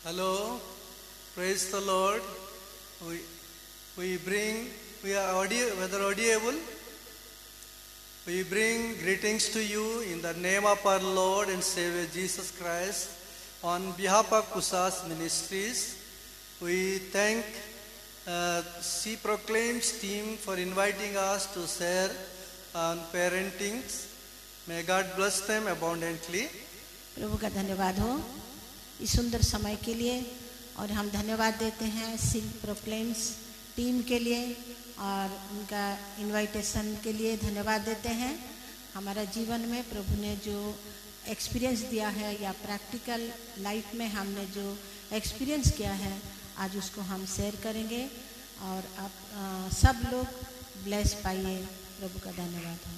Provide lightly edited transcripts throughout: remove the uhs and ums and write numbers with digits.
Hello, praise the Lord. We are whether audible, we bring greetings to you in the name of our Lord and Savior Jesus Christ. On behalf of Kusas Ministries, we thank She Proclaims team for inviting us to share on parenting. May God bless them abundantly. प्रभु का धन्यवाद हो इस सुंदर समय के लिए और हम धन्यवाद देते हैं सी प्रोक्लेम्स टीम के लिए और उनका इनविटेशन के लिए धन्यवाद देते हैं। हमारा जीवन में प्रभु ने जो एक्सपीरियंस दिया है या प्रैक्टिकल लाइफ में हमने जो एक्सपीरियंस किया है आज उसको हम शेयर करेंगे और आप सब लोग ब्लेस पाइए। प्रभु का धन्यवाद हो।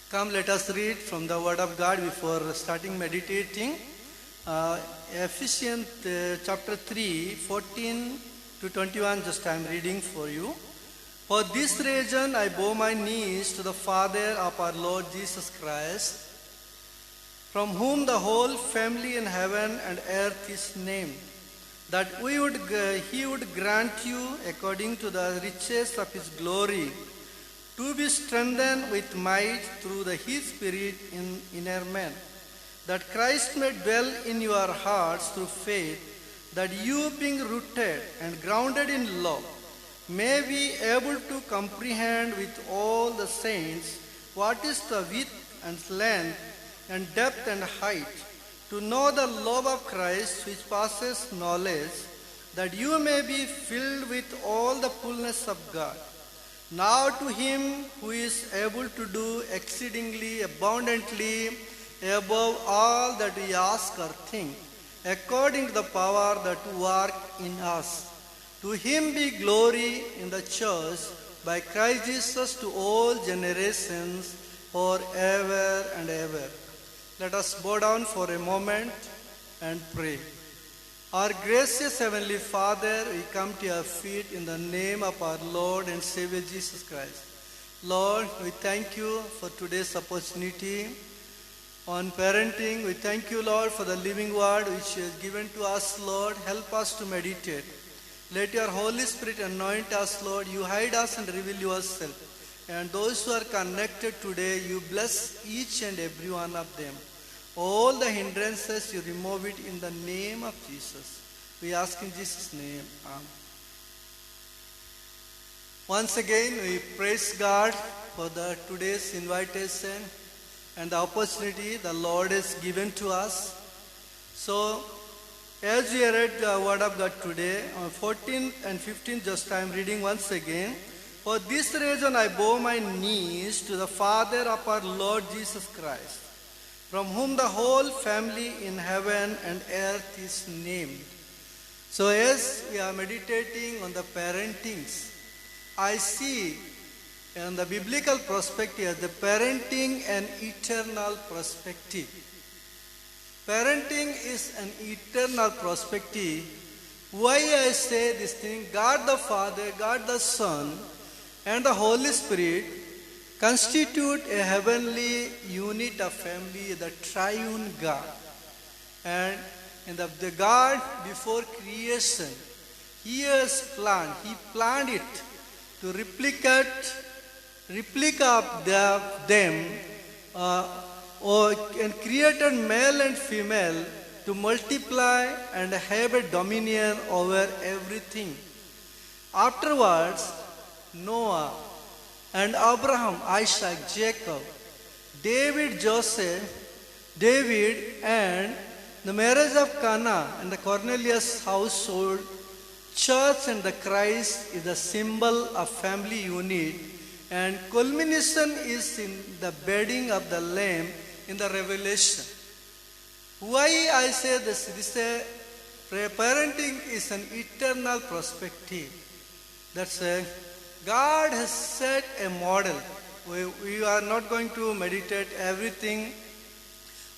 Come, let us read from the Word of God before starting meditating. Ephesians chapter 3, 14 to 21, just I am reading for you. For this reason I bow my knees to the Father of our Lord Jesus Christ, from whom the whole family in heaven and earth is named, that He would grant you, according to the riches of His glory, to be strengthened with might through His Spirit in inner man, that Christ may dwell in your hearts through faith, that you, being rooted and grounded in love, may be able to comprehend with all the saints what is the width and length and depth and height, to know the love of Christ which passes knowledge, that you may be filled with all the fullness of God. Now to Him who is able to do exceedingly abundantly above all that we ask or think, according to the power that works in us. To Him be glory in the church by Christ Jesus to all generations forever and ever. Let us bow down for a moment and pray. Our gracious Heavenly Father, we come to your feet in the name of our Lord and Savior Jesus Christ. Lord, we thank you for today's opportunity on parenting. We thank you, Lord, for the living word which you have given to us, Lord. Help us to meditate. Let your Holy Spirit anoint us, Lord. You hide us and reveal yourself. And those who are connected today, you bless each and every one of them. All the hindrances, you remove it in the name of Jesus. We ask in Jesus' name. Amen. Once again, we praise God for today's invitation and the opportunity the Lord has given to us. So, as we read the Word of God today, on 14th and 15th, just I am reading once again. For this reason I bow my knees to the Father of our Lord Jesus Christ, from whom the whole family in heaven and earth is named. So as we are meditating on the parentings, I see in the biblical perspective, the parenting an eternal perspective. Parenting is an eternal perspective. Why I say this thing? God the Father, God the Son, and the Holy Spirit constitute a heavenly unit of family, the triune God. And in the God before creation, He has planned, He planned it to replica of them and created male and female to multiply and have a dominion over everything. Afterwards, Noah and Abraham, Isaac, Jacob, David, Joseph, David, and the marriage of Cana and the Cornelius household, church and the Christ is the symbol of family unit, and culmination is in the bedding of the Lamb in the Revelation. Why I say this? Parenting is an eternal perspective. That's God has set a model. We are not going to meditate everything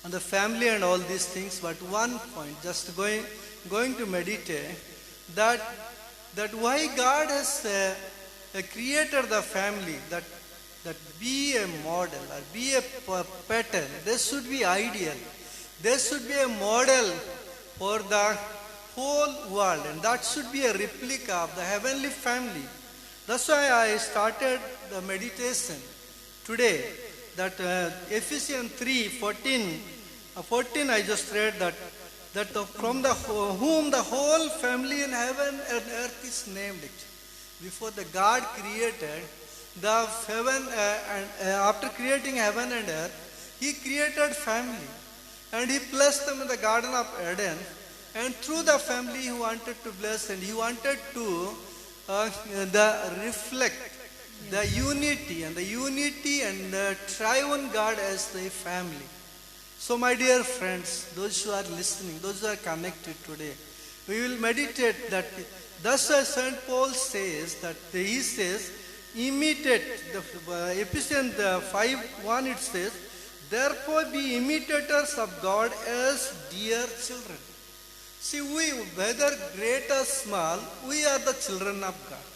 on the family and all these things, but one point, just going to meditate that why God has created the family, that be a model or be a pattern. This should be ideal. There should be a model for the whole world, and that should be a replica of the heavenly family. That's why I started the meditation today, that Ephesians 3:14 I just read from whom the whole family in heaven and earth is named. Before the God created the heaven, after creating heaven and earth, He created family, and He blessed them in the Garden of Eden. And through the family, He wanted to bless, and He wanted to reflect the unity and the triune God as the family. So, my dear friends, those who are listening, those who are connected today, we will meditate that. Thus, St. Paul says that he says, imitate. The Ephesians 5:1 it says, therefore be imitators of God as dear children. See, whether great or small, we are the children of God.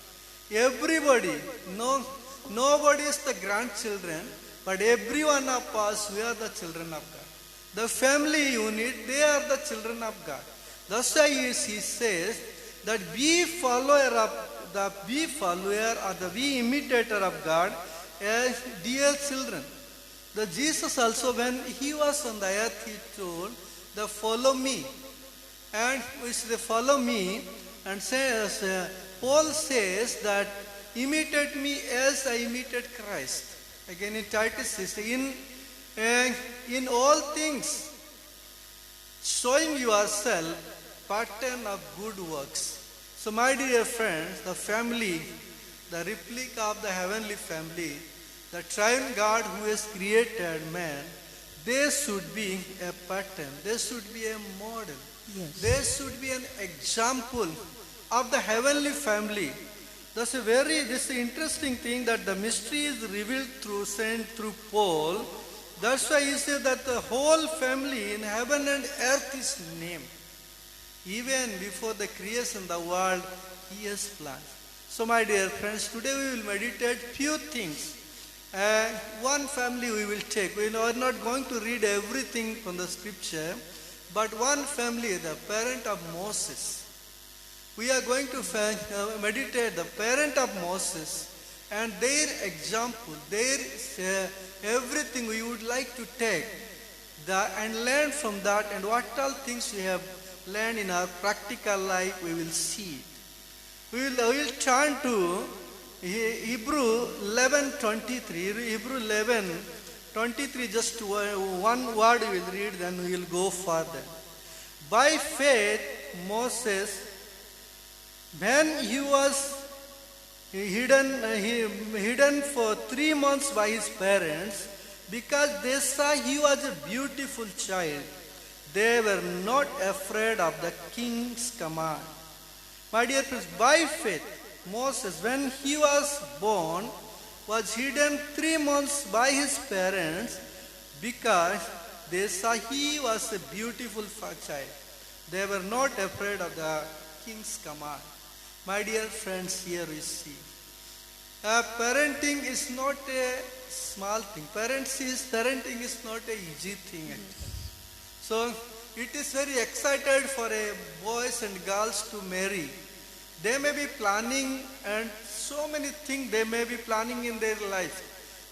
Everybody, nobody is the grandchildren, but every one of us, we are the children of God. The family unit, they are the children of God. That's why he says that be follower or the imitator of God as dear children. The Jesus also, when He was on the earth, He told, follow me. And we say, follow me, and says, Paul says that imitate me as I imitate Christ. Again in Titus says, in all things, showing yourself pattern of good works. So my dear friends, the family, the replica of the heavenly family, the triune God who has created man, they should be a pattern, they should be a model. Yes. There should be an example of the heavenly family. That's this interesting thing, that the mystery is revealed through Paul. That's why he said that the whole family in heaven and earth is named. Even before the creation of the world, He has planned. So my dear friends, today we will meditate few things. One family we will take. We are not going to read everything from the scripture, but one family, the parent of Moses. We are going to meditate the parent of Moses and their example, their everything we would like to take and learn from that, and what all things we have learned in our practical life, we will see it. We will turn to Hebrew 11:23. Hebrew 11:23, just one word we will read, then we will go further. By faith, Moses, when he was hidden for 3 months by his parents, because they saw he was a beautiful child, they were not afraid of the king's command. My dear friends, by faith, Moses, when he was born, was hidden 3 months by his parents because they saw he was a beautiful child. They were not afraid of the king's command. My dear friends, here we see. Parenting is not a small thing. Parenting is not an easy thing. So it is very excited for boys and girls to marry. They may be planning, and so many things they may be planning in their life.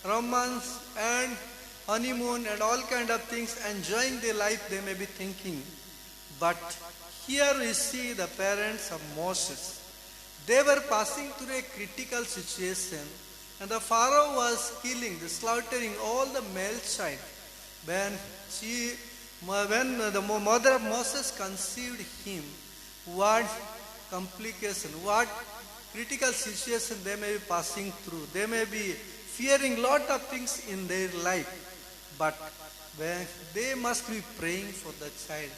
Romance and honeymoon and all kind of things, enjoying their life they may be thinking. But here we see the parents of Moses. They were passing through a critical situation, and the Pharaoh was slaughtering all the male child. When the mother of Moses conceived him, what complication, what critical situation they may be passing through. They may be fearing lot of things in their life, but when they must be praying for the child.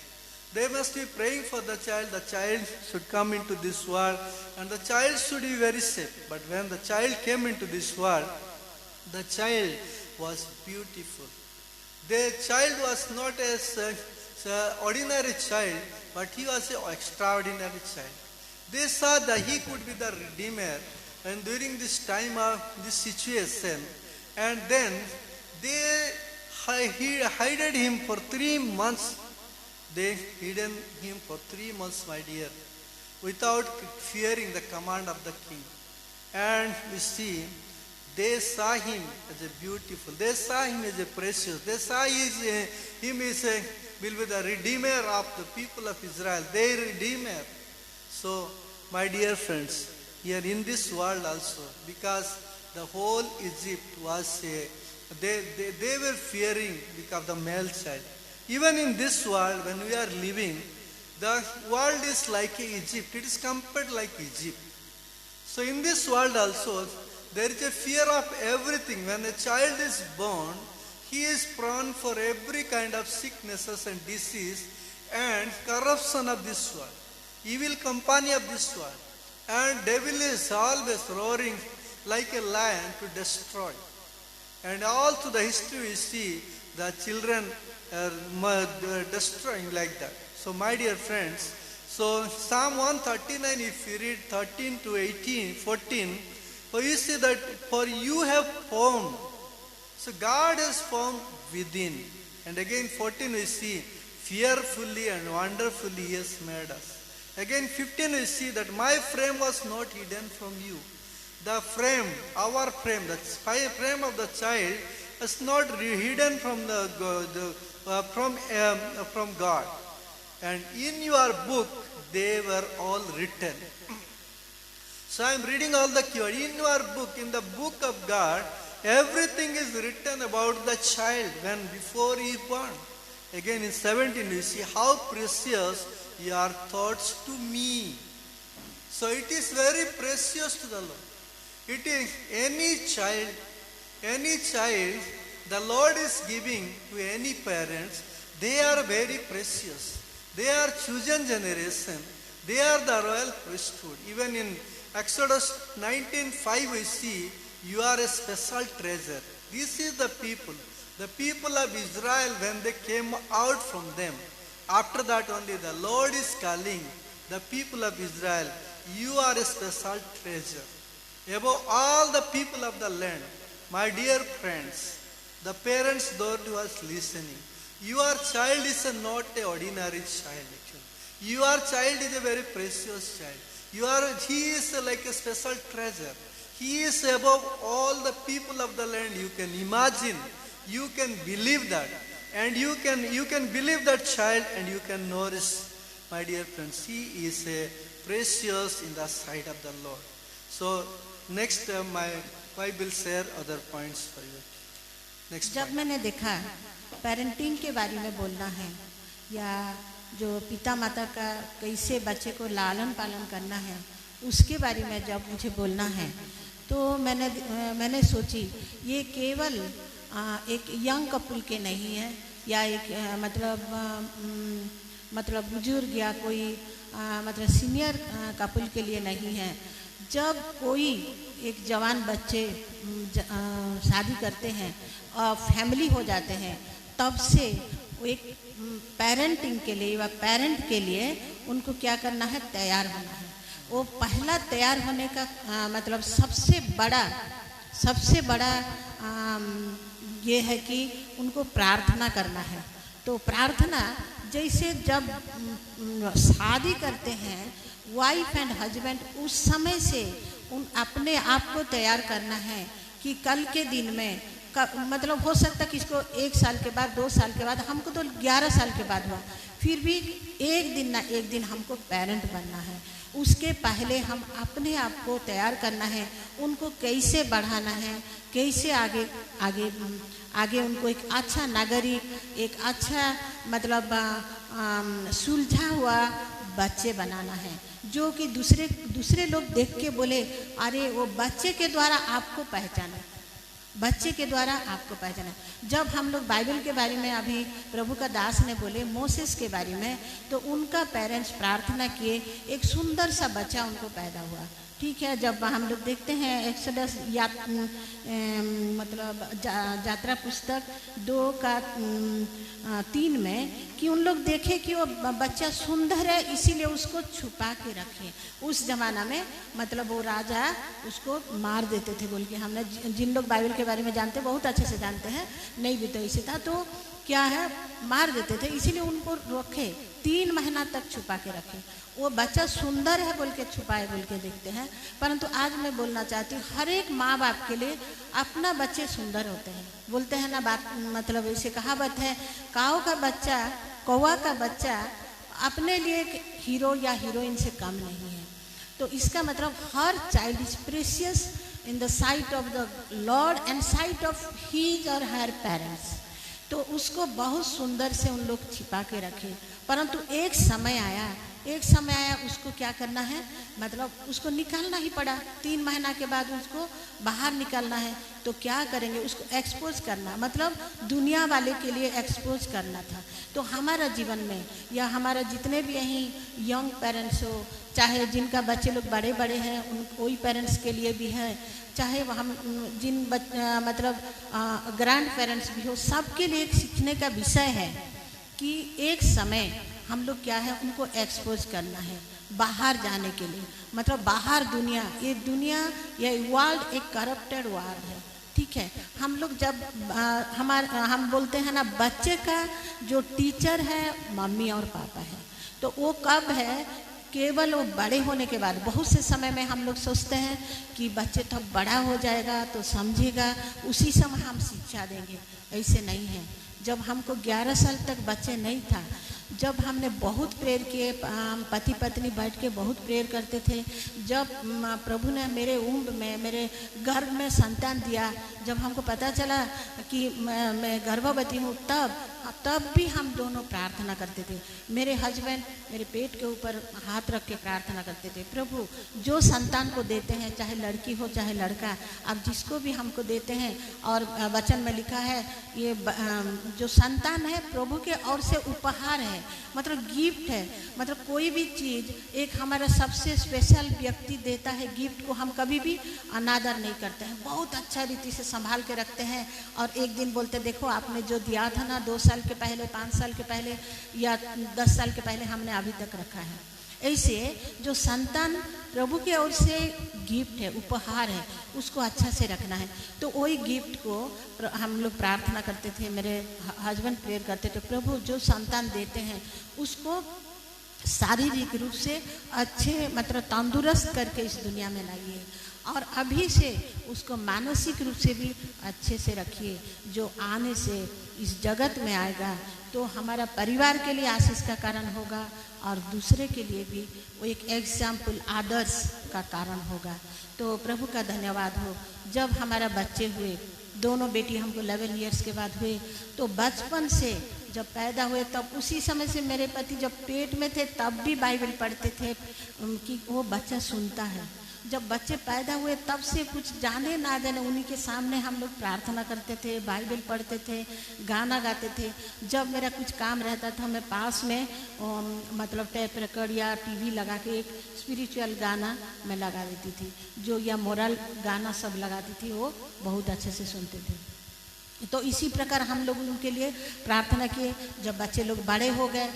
They must be praying for the child. The child should come into this world, and the child should be very safe. But when the child came into this world, the child was beautiful. The child was not an ordinary child, but he was an extraordinary child. They saw that he could be the Redeemer, and during this time of this situation, and then they hid him for 3 months. they hidden him for 3 months, my dear, without fearing the command of the king. And we see, they saw him as a beautiful, they saw him as a precious, they saw him will be the redeemer of the people of Israel, their redeemer. So, my dear friends, here in this world also, because the whole Egypt was they were fearing because of the male child. Even in this world, when we are living, the world is like Egypt. It is compared like Egypt. So in this world also, there is a fear of everything. When a child is born, he is prone for every kind of sicknesses and disease and corruption of this world, evil company of this world. And devil is always roaring like a lion to destroy. And all through the history we see the children are destroying like that. So my dear friends, so Psalm 139, if you read 13 to 18, 14, so you see that for you have formed. So God has formed within. And again 14 we see, fearfully and wonderfully He has made us. Again 15 we see that my frame was not hidden from you. The frame, our frame, the frame of the child is not hidden from from God. And in your book, they were all written. So I am reading all the keyword. In your book, in the book of God, everything is written about the child when before he born. Again in 17 we see how precious your thoughts to me. So it is very precious to the Lord. It is any child the Lord is giving to any parents, they are very precious. They are chosen generation. They are the royal priesthood. Even in Exodus 19:5 we see, you are a special treasure. This is the people of Israel when they came out from them. After that only the Lord is calling the people of Israel, you are a special treasure. Above all the people of the land, my dear friends, the parents, those who are listening, your child is not an ordinary child actually. Your child is a very precious child. He is like a special treasure. He is above all the people of the land. You can imagine, you can believe that. And you can believe that child and you can nourish. My dear friends, he is a precious in the sight of the Lord. So next my wife will share other points for you. Next जब मैंने देखा parenting के बारे में बोलना है या जो पिता माता का कैसे बच्चे को लालन पालन करना है उसके बारे में जब मुझे बोलना है तो मैंने सोची ये केवल एक यंग कपल के नहीं है या एक मतलब बुजुर्ग या कोई मतलब सीनियर कपल के लिए नहीं है। जब कोई एक जवान बच्चे शादी करते हैं और फैमिली हो जाते हैं तब से वो एक पेरेंटिंग के लिए या पेरेंट के लिए उनको क्या करना है, तैयार होना है। वो पहला तैयार होने का मतलब सबसे बड़ा ये है कि उनको प्रार्थना करना है। तो प्रार्थना जैसे जब शादी करते हैं वाइफ एंड हस्बैंड उस समय से अपने आप को तैयार करना है कि कल के दिन में मतलब हो सकता कि इसको 1 साल के बाद 2 साल के बाद, हमको तो 11 साल के बाद हुआ, फिर भी एक दिन ना एक दिन हमको पेरेंट बनना है। उसके पहले हम अपने आप को तैयार करना है, उनको कैसे बढ़ाना है, कैसे आगे उनको एक अच्छा नागरिक, एक अच्छा मतलब सुलझा हुआ बच्चे बनाना है जो कि दूसरे लोग देख के बोले अरे वो बच्चे के द्वारा आपको पहचाना, बच्चे के द्वारा आपको पहचाना। जब हम लोग बाइबल के बारे में अभी प्रभु का दास ने बोले मोसेस के बारे में, तो उनका पेरेंट्स प्रार्थना किए, एक सुंदर सा बच्चा उनको पैदा हुआ। ठीक है, जब हम लोग देखते हैं एक्सोडस मतलब यात्रा पुस्तक 2:3 में कि उन लोग देखे कि वो बच्चा सुंदर है इसीलिए उसको छुपा के रखे। उस जमाना में मतलब वो राजा उसको मार देते थे बोल के, हमने जिन लोग बाइबल के बारे में जानते बहुत अच्छे से जानते हैं, नहीं भी तो ऐसे था। तो क्या है मार देते थे, इसीलिए उनको रखे 3 महीना तक छुपा के रखे। वो बच्चा सुंदर है बोल के छुपाए बोल के देखते हैं, परंतु आज मैं बोलना चाहती हूँ हर एक माँ बाप के लिए अपना बच्चे सुंदर होते हैं। बोलते हैं ना बात, मतलब ऐसे कहावत है, काऊ का बच्चा, कौवा का बच्चा अपने लिए एक हीरो या हीरोइन से कम नहीं है। तो इसका मतलब हर child is precious in the sight of the Lord and sight of his और हर पेरेंट्स। तो उसको बहुत सुंदर से उन लोग छिपा के रखे, परंतु एक समय आया उसको क्या करना है, मतलब उसको निकालना ही पड़ा। 3 महीना के बाद उसको बाहर निकालना है, तो क्या करेंगे, उसको एक्सपोज करना, मतलब दुनिया वाले के लिए एक्सपोज करना था। तो हमारा जीवन में या हमारा जितने भी यहीं यंग पेरेंट्स हो, चाहे जिनका बच्चे लोग बड़े बड़े हैं उन वही पेरेंट्स के लिए भी है, चाहे हम जिन मतलब ग्रैंड पेरेंट्स भी हो, सबके लिए एक सीखने का विषय है कि एक समय हम लोग क्या है उनको एक्सपोज करना है बाहर जाने के लिए। मतलब बाहर दुनिया, ये दुनिया या वर्ल्ड एक करप्टेड वर्ल्ड है, ठीक है। हम लोग जब हम बोलते हैं ना बच्चे का जो टीचर है मम्मी और पापा है, तो वो कब है, केवल वो बड़े होने के बाद। बहुत से समय में हम लोग सोचते हैं कि बच्चे तो बड़ा हो जाएगा तो समझेगा, उसी समय हम शिक्षा देंगे। ऐसे नहीं है। जब हमको 11 साल तक बच्चे नहीं था, जब हमने बहुत प्रेयर किए, पति पत्नी बैठ के बहुत प्रेयर करते थे, जब प्रभु ने मेरे उम्र में, मेरे गर्भ में संतान दिया, जब हमको पता चला कि मैं गर्भवती हूँ, तब भी हम दोनों प्रार्थना करते थे। मेरे हस्बैंड मेरे पेट के ऊपर हाथ रख के प्रार्थना करते थे, प्रभु जो संतान को देते हैं, चाहे लड़की हो चाहे लड़का, आप जिसको भी हमको देते हैं, और वचन में लिखा है ये जो संतान है प्रभु के ओर से उपहार है, मतलब गिफ्ट है। मतलब कोई भी चीज़ एक हमारा सबसे स्पेशल व्यक्ति देता है गिफ्ट को, हम कभी भी अनादर नहीं करते हैं, बहुत अच्छा रीति से संभाल के रखते हैं। और एक दिन बोलते देखो आपने जो दिया था ना 2 साल के पहले, 5 साल के पहले या 10 साल के पहले, हमने अभी तक रखा है। ऐसे जो संतान प्रभु के ओर से गिफ्ट है, उपहार है, उसको अच्छा से रखना है। तो वही गिफ्ट को हम लोग प्रार्थना करते थे, मेरे हस्बैंड प्रेयर करते थे, प्रभु जो संतान देते हैं उसको शारीरिक रूप से अच्छे, मतलब तंदुरुस्त करके इस दुनिया में लाइए, और अभी से उसको मानसिक रूप से भी अच्छे से रखिए। जो आने से इस जगत में आएगा तो हमारा परिवार के लिए आशीष का कारण होगा, और दूसरे के लिए भी वो एक एग्जाम्पल, आदर्श का कारण होगा। तो प्रभु का धन्यवाद हो। जब हमारा बच्चे हुए, दोनों बेटी हमको 11 ईयर्स के बाद हुए, तो बचपन से जब पैदा हुए तब उसी समय से मेरे पति जब पेट में थे तब भी बाइबल पढ़ते थे कि वो बच्चा सुनता है। जब बच्चे पैदा हुए तब से कुछ जाने ना जाने उन्हीं के सामने हम लोग प्रार्थना करते थे, बाइबल पढ़ते थे, गाना गाते थे। जब मेरा कुछ काम रहता था मैं पास में मतलब टेप रिकॉर्ड या टीवी लगा के एक स्पिरिचुअल गाना मैं लगा देती थी, जो या मोरल गाना सब लगाती थी, वो बहुत अच्छे से सुनते थे। तो इसी प्रकार हम लोग उनके लिए प्रार्थना किए। जब बच्चे लोग बड़े हो गए,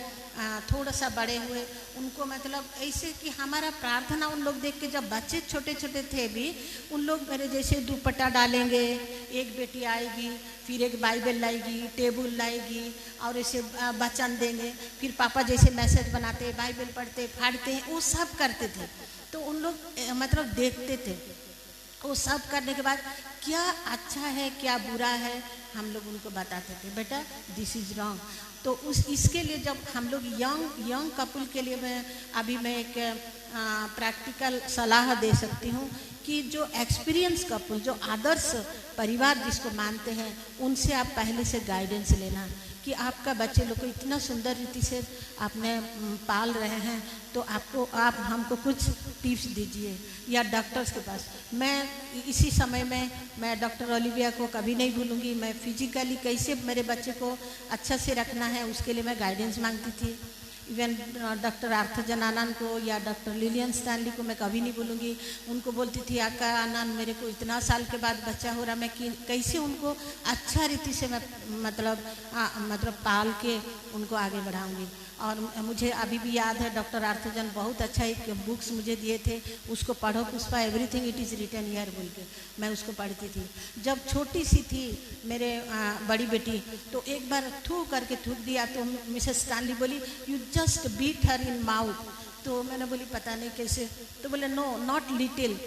थोड़ा सा बड़े हुए, उनको मतलब ऐसे कि हमारा प्रार्थना उन लोग देख के, जब बच्चे छोटे छोटे थे भी, उन लोग मेरे जैसे दुपट्टा डालेंगे, एक बेटी आएगी, फिर एक बाइबल लाएगी, टेबल लाएगी, और ऐसे वचन देंगे, फिर पापा जैसे मैसेज बनाते, बाइबल पढ़ते, फाड़ते हैं, वो सब करते थे। तो उन लोग मतलब देखते थे। वो सब करने के बाद क्या अच्छा है क्या बुरा है हम लोग उनको बताते थे, बेटा दिस इज रॉन्ग। तो इसके लिए जब हम लोग यंग कपल के लिए मैं एक प्रैक्टिकल सलाह दे सकती हूँ कि जो एक्सपीरियंस कपल, जो आदर्श परिवार जिसको मानते हैं, उनसे आप पहले से गाइडेंस लेना कि आपका बच्चे लोग को इतना सुंदर रीति से आपने पाल रहे हैं, तो आप हमको कुछ टिप्स दीजिए। या डॉक्टर्स के पास, मैं इसी समय में मैं डॉक्टर ओलिविया को कभी नहीं भूलूंगी। मैं फिजिकली कैसे मेरे बच्चे को अच्छा से रखना है उसके लिए मैं गाइडेंस मांगती थी। इवन डॉक्टर आर्थर जनानन को या डॉक्टर लिलियन स्टैनली को मैं कभी नहीं भूलूंगी। उनको बोलती थी आका आनंद मेरे को इतना साल के बाद बच्चा हो रहा, मैं कैसे उनको अच्छा रीति से मैं मतलब पाल के उनको आगे बढ़ाऊंगी। और मुझे अभी भी याद है डॉक्टर आर्थजन बहुत अच्छा एक बुक्स मुझे दिए थे, उसको पढ़ो Pushpa, everything it is written here बोल के मैं उसको पढ़ती थी। जब छोटी सी थी मेरे बड़ी बेटी, तो एक बार थू करके थूक दिया तो मिसेस स्टैनली बोली you just beat her in mouth. तो मैंने बोली पता नहीं कैसे, तो बोले no not little,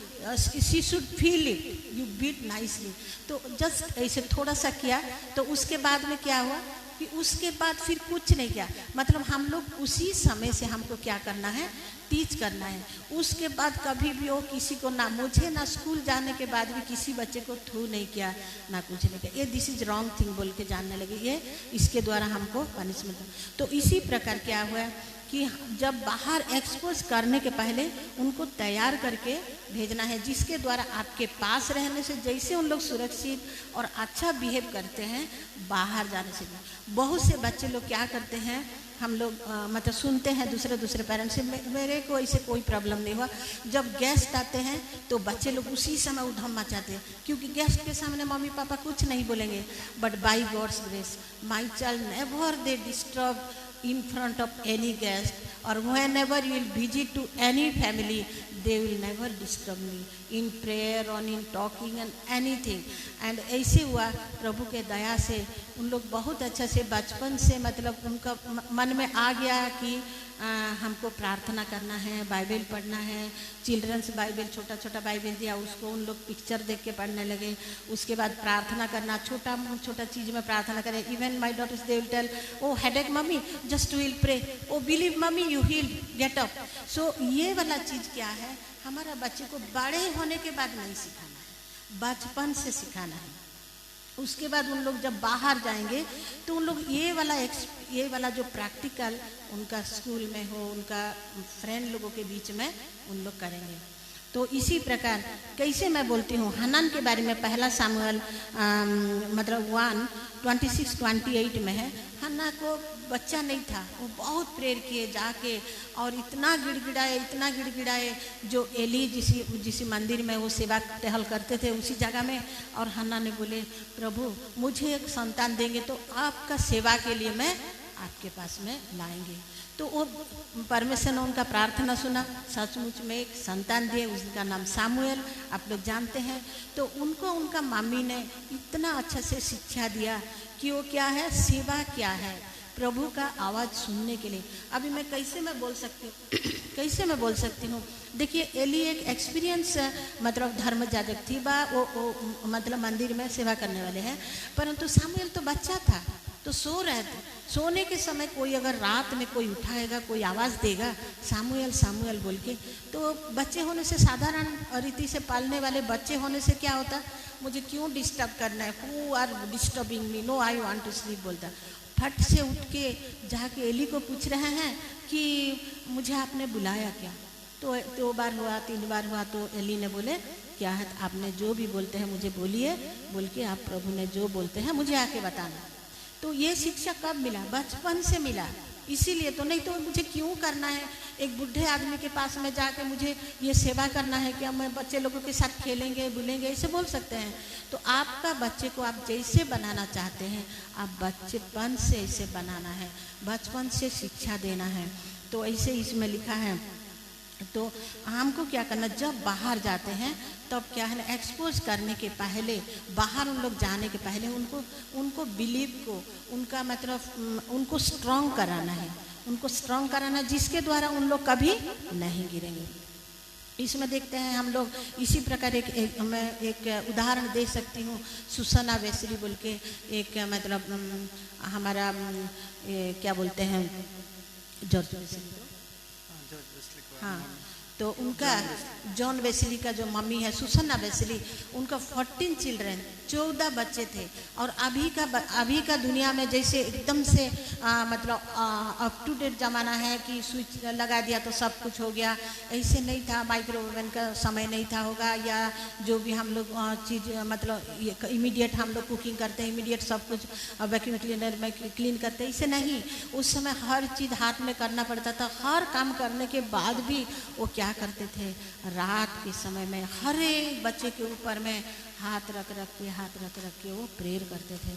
she should feel it, you beat nicely. तो जस्ट ऐसे थोड़ा सा किया, तो उसके बाद में क्या हुआ कि उसके बाद फिर कुछ नहीं किया। मतलब हम लोग उसी समय से हमको क्या करना है, टीच करना है। उसके बाद कभी भी वो किसी को ना, मुझे ना स्कूल जाने के बाद भी किसी बच्चे को थू नहीं किया, ना कुछ नहीं किया, ये दिस इज रॉन्ग थिंग बोल के जानने लगे, ये इसके द्वारा हमको पनिशमेंट। तो इसी प्रकार क्या हुआ कि जब बाहर एक्सपोज करने के पहले उनको तैयार करके भेजना है, जिसके द्वारा आपके पास रहने से जैसे उन लोग सुरक्षित और अच्छा बिहेव करते हैं, बाहर जाने से बहुत से बच्चे लोग क्या करते हैं, हम लोग मतलब सुनते हैं दूसरे पेरेंट्स से, मेरे को ऐसे कोई प्रॉब्लम नहीं हुआ। जब गेस्ट आते हैं तो बच्चे लोग उसी समय उधम मचाते हैं, क्योंकि गेस्ट के सामने मम्मी पापा कुछ नहीं बोलेंगे। But by God's grace my child never they disturb in front of any guest, or whenever you will visit to any family, they will never disturb me in prayer or in talking and anything. And ऐसे हुआ प्रभु के दया से उन लोग बहुत अच्छा से बचपन से मतलब उनका मन में आ गया कि हमको प्रार्थना करना है, बाइबल पढ़ना है। चिल्ड्रंस बाइबल, छोटा छोटा बाइबल दिया उसको, उन लोग पिक्चर देख के पढ़ने लगे। उसके बाद प्रार्थना करना, छोटा छोटा चीज़ में प्रार्थना करें। Even my daughters they will tell oh headache mummy just will pray, oh believe mummy you heal get up. So ये वाला चीज़ क्या है, हमारा बच्चे को बड़े होने के बाद नहीं सिखाना है, बचपन से सिखाना है। उसके बाद उन लोग जब बाहर जाएंगे तो उन लोग ये वाला जो प्रैक्टिकल उनका स्कूल में हो, उनका फ्रेंड लोगों के बीच में उन लोग करेंगे। तो इसी प्रकार कैसे मैं बोलती हूँ हनन के बारे में, पहला सामुएल मतलब 1:26-28 में है। हन्ना को बच्चा नहीं था, वो बहुत प्रेयर किए जाके, और इतना गिड़गिड़ाए जो एली जिस मंदिर में वो सेवा टहल करते थे उसी जगह में। और हन्ना ने बोले प्रभु मुझे एक संतान देंगे तो आपका सेवा के लिए मैं आपके पास में लाएंगे। तो वो परमेश्वर ने उनका प्रार्थना सुना, सचमुच में एक संतान दिए, उसका नाम सामुएल आप लोग जानते हैं। तो उनको उनका मम्मी ने इतना अच्छा से शिक्षा दिया कि वो क्या है, सेवा क्या है, प्रभु का आवाज़ सुनने के लिए। अभी मैं कैसे मैं बोल सकती हूँ देखिए, एली एक एक्सपीरियंस मतलब धर्म जाजक थी, वो मतलब मंदिर में सेवा करने वाले हैं, परंतु सामुएल तो बच्चा था, तो सो रहे थे। सोने के समय कोई अगर रात में कोई उठाएगा, कोई आवाज़ देगा सामुएल सामुएल बोल के, तो बच्चे होने से, साधारण रीति से पालने वाले बच्चे होने से क्या होता, मुझे क्यों डिस्टर्ब करना है, who are disturbing me, no I want to sleep बोलता। फट से उठ के जाके एली को पूछ रहे हैं कि मुझे आपने बुलाया क्या। तो 2 बार हुआ, 3 बार हुआ, तो एली ने बोले क्या है, आपने जो भी बोलते हैं मुझे बोलिए, बोल के आप प्रभु ने जो बोलते हैं मुझे आके बताना। तो ये शिक्षा कब मिला, बचपन से मिला, इसीलिए तो, नहीं तो मुझे क्यों करना है, एक बूढ़े आदमी के पास में जाके मुझे ये सेवा करना है, क्या मैं बच्चे लोगों के साथ खेलेंगे बुलेंगे, ऐसे बोल सकते हैं। तो आपका बच्चे को आप जैसे बनाना चाहते हैं, आप बचपन से ऐसे बनाना है, बचपन से शिक्षा देना है। तो ऐसे इसमें लिखा है। तो हमको क्या करना, जब बाहर जाते हैं तब क्या है ना, एक्सपोज करने के पहले, बाहर उन लोग जाने के पहले उनको बिलीव को, उनका मतलब उनको स्ट्रॉन्ग कराना है, उनको स्ट्रॉन्ग कराना, जिसके द्वारा उन लोग कभी नहीं गिरेंगे। इसमें देखते हैं हम लोग इसी प्रकार मैं एक उदाहरण दे सकती हूँ। सुसना वेस्ली बोल के एक मतलब हमारा क्या बोलते हैं, जॉर्ज वेस्ली, हाँ, तो उनका जॉन वेस्ली का जो मम्मी है सुसन्ना वेस्ली, उनका 14 चिल्ड्रन, 14 बच्चे थे। और अभी का दुनिया में जैसे एकदम से मतलब अप टू डेट ज़माना है कि स्विच लगा दिया तो सब कुछ हो गया, ऐसे नहीं था। माइक्रोवेव का समय नहीं था होगा, या जो भी हम लोग चीज़ मतलब इमीडिएट हम लोग कुकिंग करते हैं, इमीडिएट सब कुछ वैक्यूम क्लीनर में क्लीन करते हैं, ऐसे नहीं। उस समय हर चीज़ हाथ में करना पड़ता था। हर काम करने के बाद भी वो क्या क्या करते थे, रात के समय में हर एक बच्चे के ऊपर में हाथ रख के वो प्रेयर करते थे।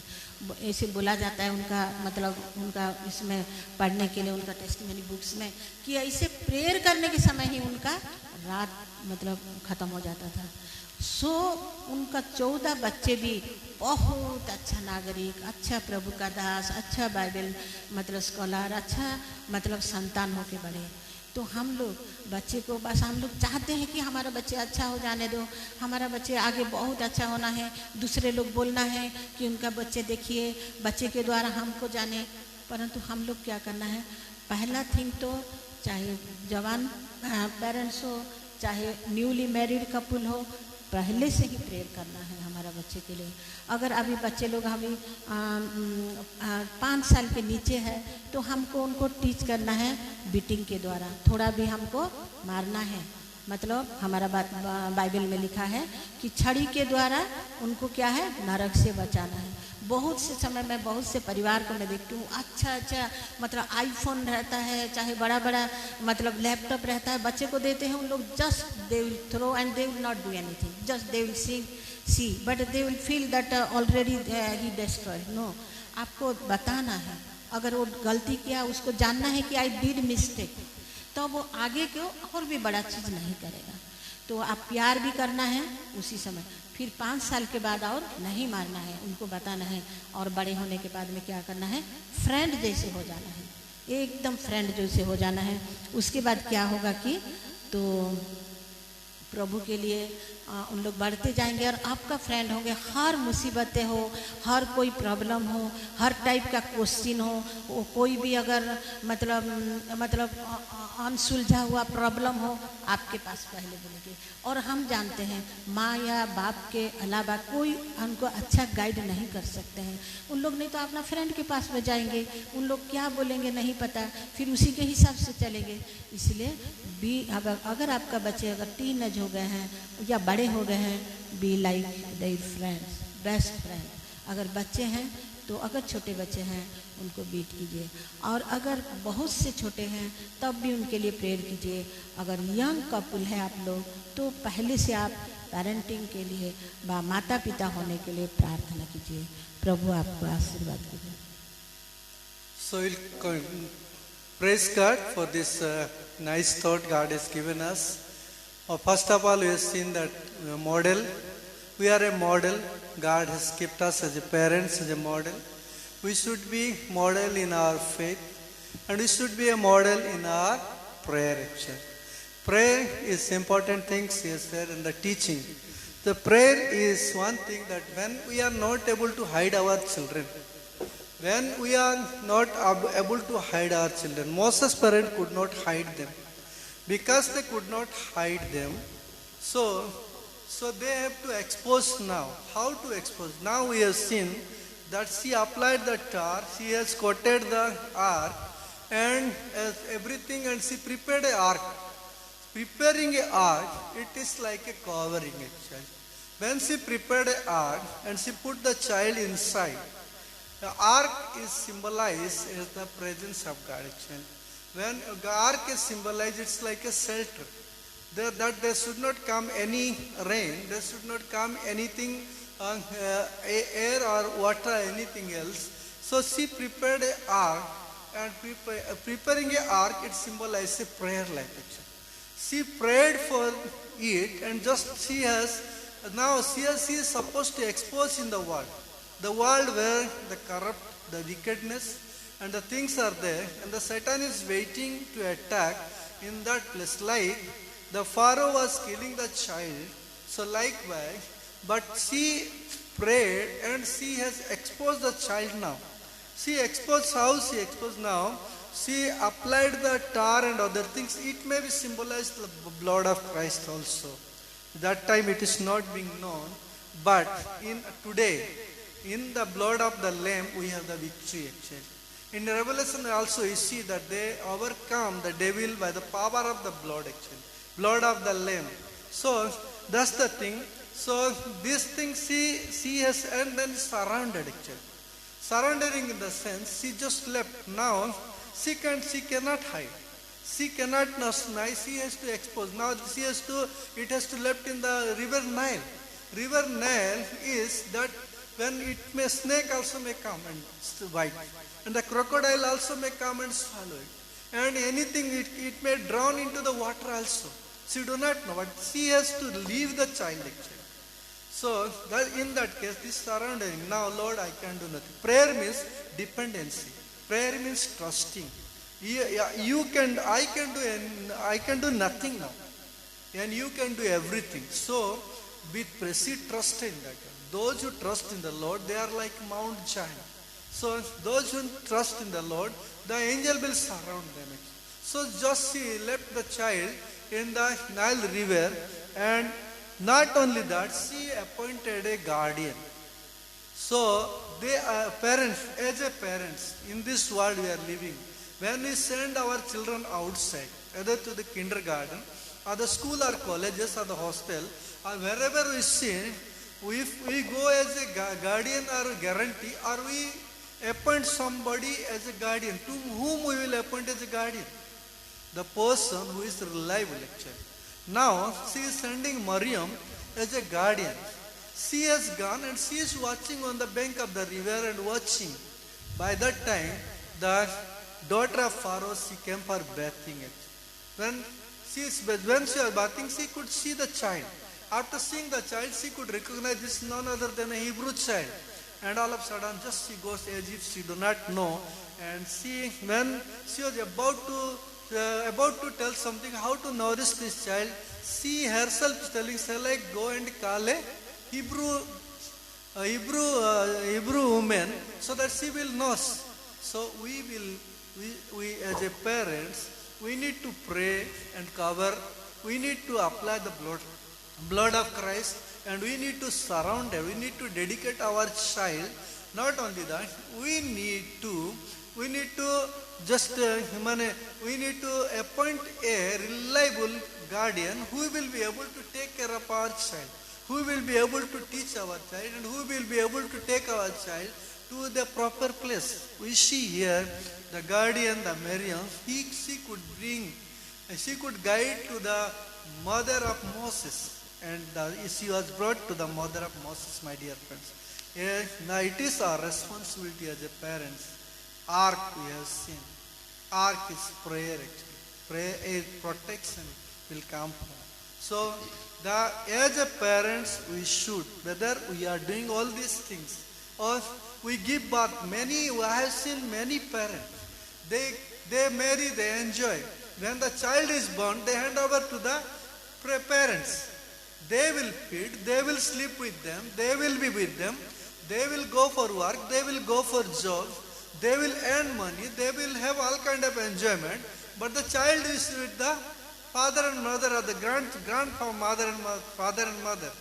ऐसे बोला जाता है उनका मतलब उनका इसमें पढ़ने के लिए उनका टेस्टिमनी बुक्स में कि ऐसे प्रेयर करने के समय ही उनका रात मतलब ख़त्म हो जाता था। सो उनका 14 बच्चे भी बहुत अच्छा नागरिक, अच्छा प्रभु का दास, अच्छा बाइबल मतलब स्कॉलर, अच्छा मतलब संतान होके बढ़े। तो हम लोग बच्चे को बस हम लोग चाहते हैं कि हमारा बच्चे अच्छा हो जाने दो, हमारा बच्चे आगे बहुत अच्छा होना है, दूसरे लोग बोलना है कि उनका बच्चे देखिए, बच्चे के द्वारा हमको जाने। परंतु हम लोग क्या करना है, पहला थिंग तो चाहे जवान पेरेंट्स हो, चाहे न्यूली मैरिड कपल हो, पहले से ही प्रेयर करना है हमारा बच्चे के लिए। अगर अभी बच्चे लोग अभी 5 साल के नीचे है तो हमको उनको टीच करना है बीटिंग के द्वारा, थोड़ा भी हमको मारना है। मतलब हमारा बाइबल में लिखा है कि छड़ी के द्वारा उनको क्या है, नरक से बचाना है। बहुत से समय में बहुत से परिवार को मैं देखती हूँ अच्छा मतलब आईफोन रहता है, चाहे बड़ा मतलब लैपटॉप रहता है, बच्चे को देते हैं उन लोग, just they will throw and they will not do anything, just they will see but they will feel that already he destroyed. No, आपको बताना है, अगर वो गलती किया उसको जानना है कि आई डिड मिस्टेक, तो वो आगे क्यों और भी बड़ा चीज़ नहीं करेगा। तो आप प्यार भी करना है उसी समय, फिर 5 साल के बाद और नहीं मारना है, उनको बताना है। और बड़े होने के बाद में क्या करना है, फ्रेंड जैसे हो जाना है, एकदम फ्रेंड जैसे हो जाना है। उसके बाद क्या होगा कि तो प्रभु के लिए उन लोग बढ़ते जाएंगे और आपका फ्रेंड होंगे। हर मुसीबतें हो, हर कोई प्रॉब्लम हो, हर टाइप का क्वेश्चन हो, वो कोई भी अगर मतलब अनसुलझा हुआ प्रॉब्लम हो, आपके पास पहले बोलेंगे। और हम जानते हैं माँ या बाप के अलावा कोई उनको अच्छा गाइड नहीं कर सकते हैं। उन लोग नहीं तो अपना फ्रेंड के पास में जाएंगे, उन लोग क्या बोलेंगे नहीं पता, फिर उसी के हिसाब से चलेंगे। इसलिए अगर आपका बच्चे अगर टीनेज हो गए हैं या बड़े हो गए हैं, be like their friends, best friend. अगर बच्चे हैं तो अगर छोटे बच्चे हैं उनको बीट कीजिए, और अगर बहुत से छोटे हैं तब भी उनके लिए प्रेयर कीजिए। अगर यंग कपल है आप लोग तो पहले से आप पेरेंटिंग के लिए माता पिता होने के लिए प्रार्थना कीजिए। प्रभु आपको आशीर्वाद कीजिए। So we'll praise God for this nice thought God has given us. First of all, we have seen that model. We are a model. God has kept us as a parents, as a model. We should be model in our faith, and we should be a model in our prayer action. Prayer is important things he has said in the teaching. The prayer is one thing that when we are not able to hide our children, when we are not able to hide our children, Moses' parents could not hide them. Because they could not hide them, so they have to expose now. How to expose? Now we have seen that she applied the tar, she has coated the ark and everything, and she prepared an ark. Preparing an ark, it is like a covering actually. When she prepared an ark and she put the child inside, the ark is symbolized as the presence of God actually. When the ark is symbolized, it's like a shelter. That there should not come any rain, there should not come anything, air or water, anything else. So she prepared an ark, and preparing an ark, it symbolizes a prayer life actually. She prayed for it, and just she is supposed to expose in the world where the corrupt, the wickedness, and the things are there, and the Satan is waiting to attack in that place. Like the Pharaoh was killing the child, so likewise, but she prayed and she has exposed the child now. She exposed, how she exposed now? She applied the tar and other things. It may be symbolized the blood of Christ also. That time it is not being known, but today, in the blood of the Lamb, we have the victory actually. In Revelation also you see that they overcome the devil by the power of the blood actually. Blood of the Lamb. So that's the thing. So this thing she has, and then surrounded actually. Surrendering in the sense she just left. Now she cannot hide. She cannot nurse. Now she has to expose. Now it has to left in the river Nile. River Nile is that when it may, snake also may come and bite. And the crocodile also may come and swallow it. And anything, it may drown into the water also. She do not know, but she has to leave the child actually. So in that case, this surrounding, now Lord, I can do nothing. Prayer means dependency. Prayer means trusting. I can do nothing now. And you can do everything. So, she trust in that. Those who trust in the Lord, they are like Mount Zion. So, those who trust in the Lord, the angel will surround them. So, just she left the child in the Nile River, and not only that, she appointed a guardian. So, they are parents, as a parents, in this world we are living, when we send our children outside, either to the kindergarten, or the school or colleges or the hostel, or wherever we send, if we go as a guardian or a guarantee, or we appoint somebody as a guardian, to whom we will appoint as a guardian? The person who is reliable actually. Now, she is sending Mariam as a guardian. She has gone and she is watching on the bank of the river and watching. By that time, the daughter of Pharaoh, she came for bathing it. When she was bathing, she could see the child. After seeing the child, she could recognize this is none other than a Hebrew child. And all of a sudden, just she goes as if she do not know. And when she was about to tell something, how to nourish this child, she herself is telling, shall I go and call a Hebrew woman so that she will nurse. So we as a parents, we need to pray and cover. We need to apply the blood of Christ, and we need to surround her. We need to dedicate our child. Not only that, we need to appoint a reliable guardian who will be able to take care of our child, who will be able to teach our child, and who will be able to take our child to the proper place. We see here the guardian, the Miriam, she could guide to the mother of Moses, and she was brought to the mother of Moses, my dear friends. Now it is our responsibility as a parents. Ark we have seen. Ark is prayer actually. Prayer is protection will come from. So as a parents, we should, whether we are doing all these things or we give birth. I have seen many parents. They marry, they enjoy. When the child is born, they hand over to the parents. They will feed, they will sleep with them, they will be with them, they will go for work, they will go for jobs, they will earn money, they will have all kind of enjoyment. But the child is with the father and mother, or the grandfather and father and mother.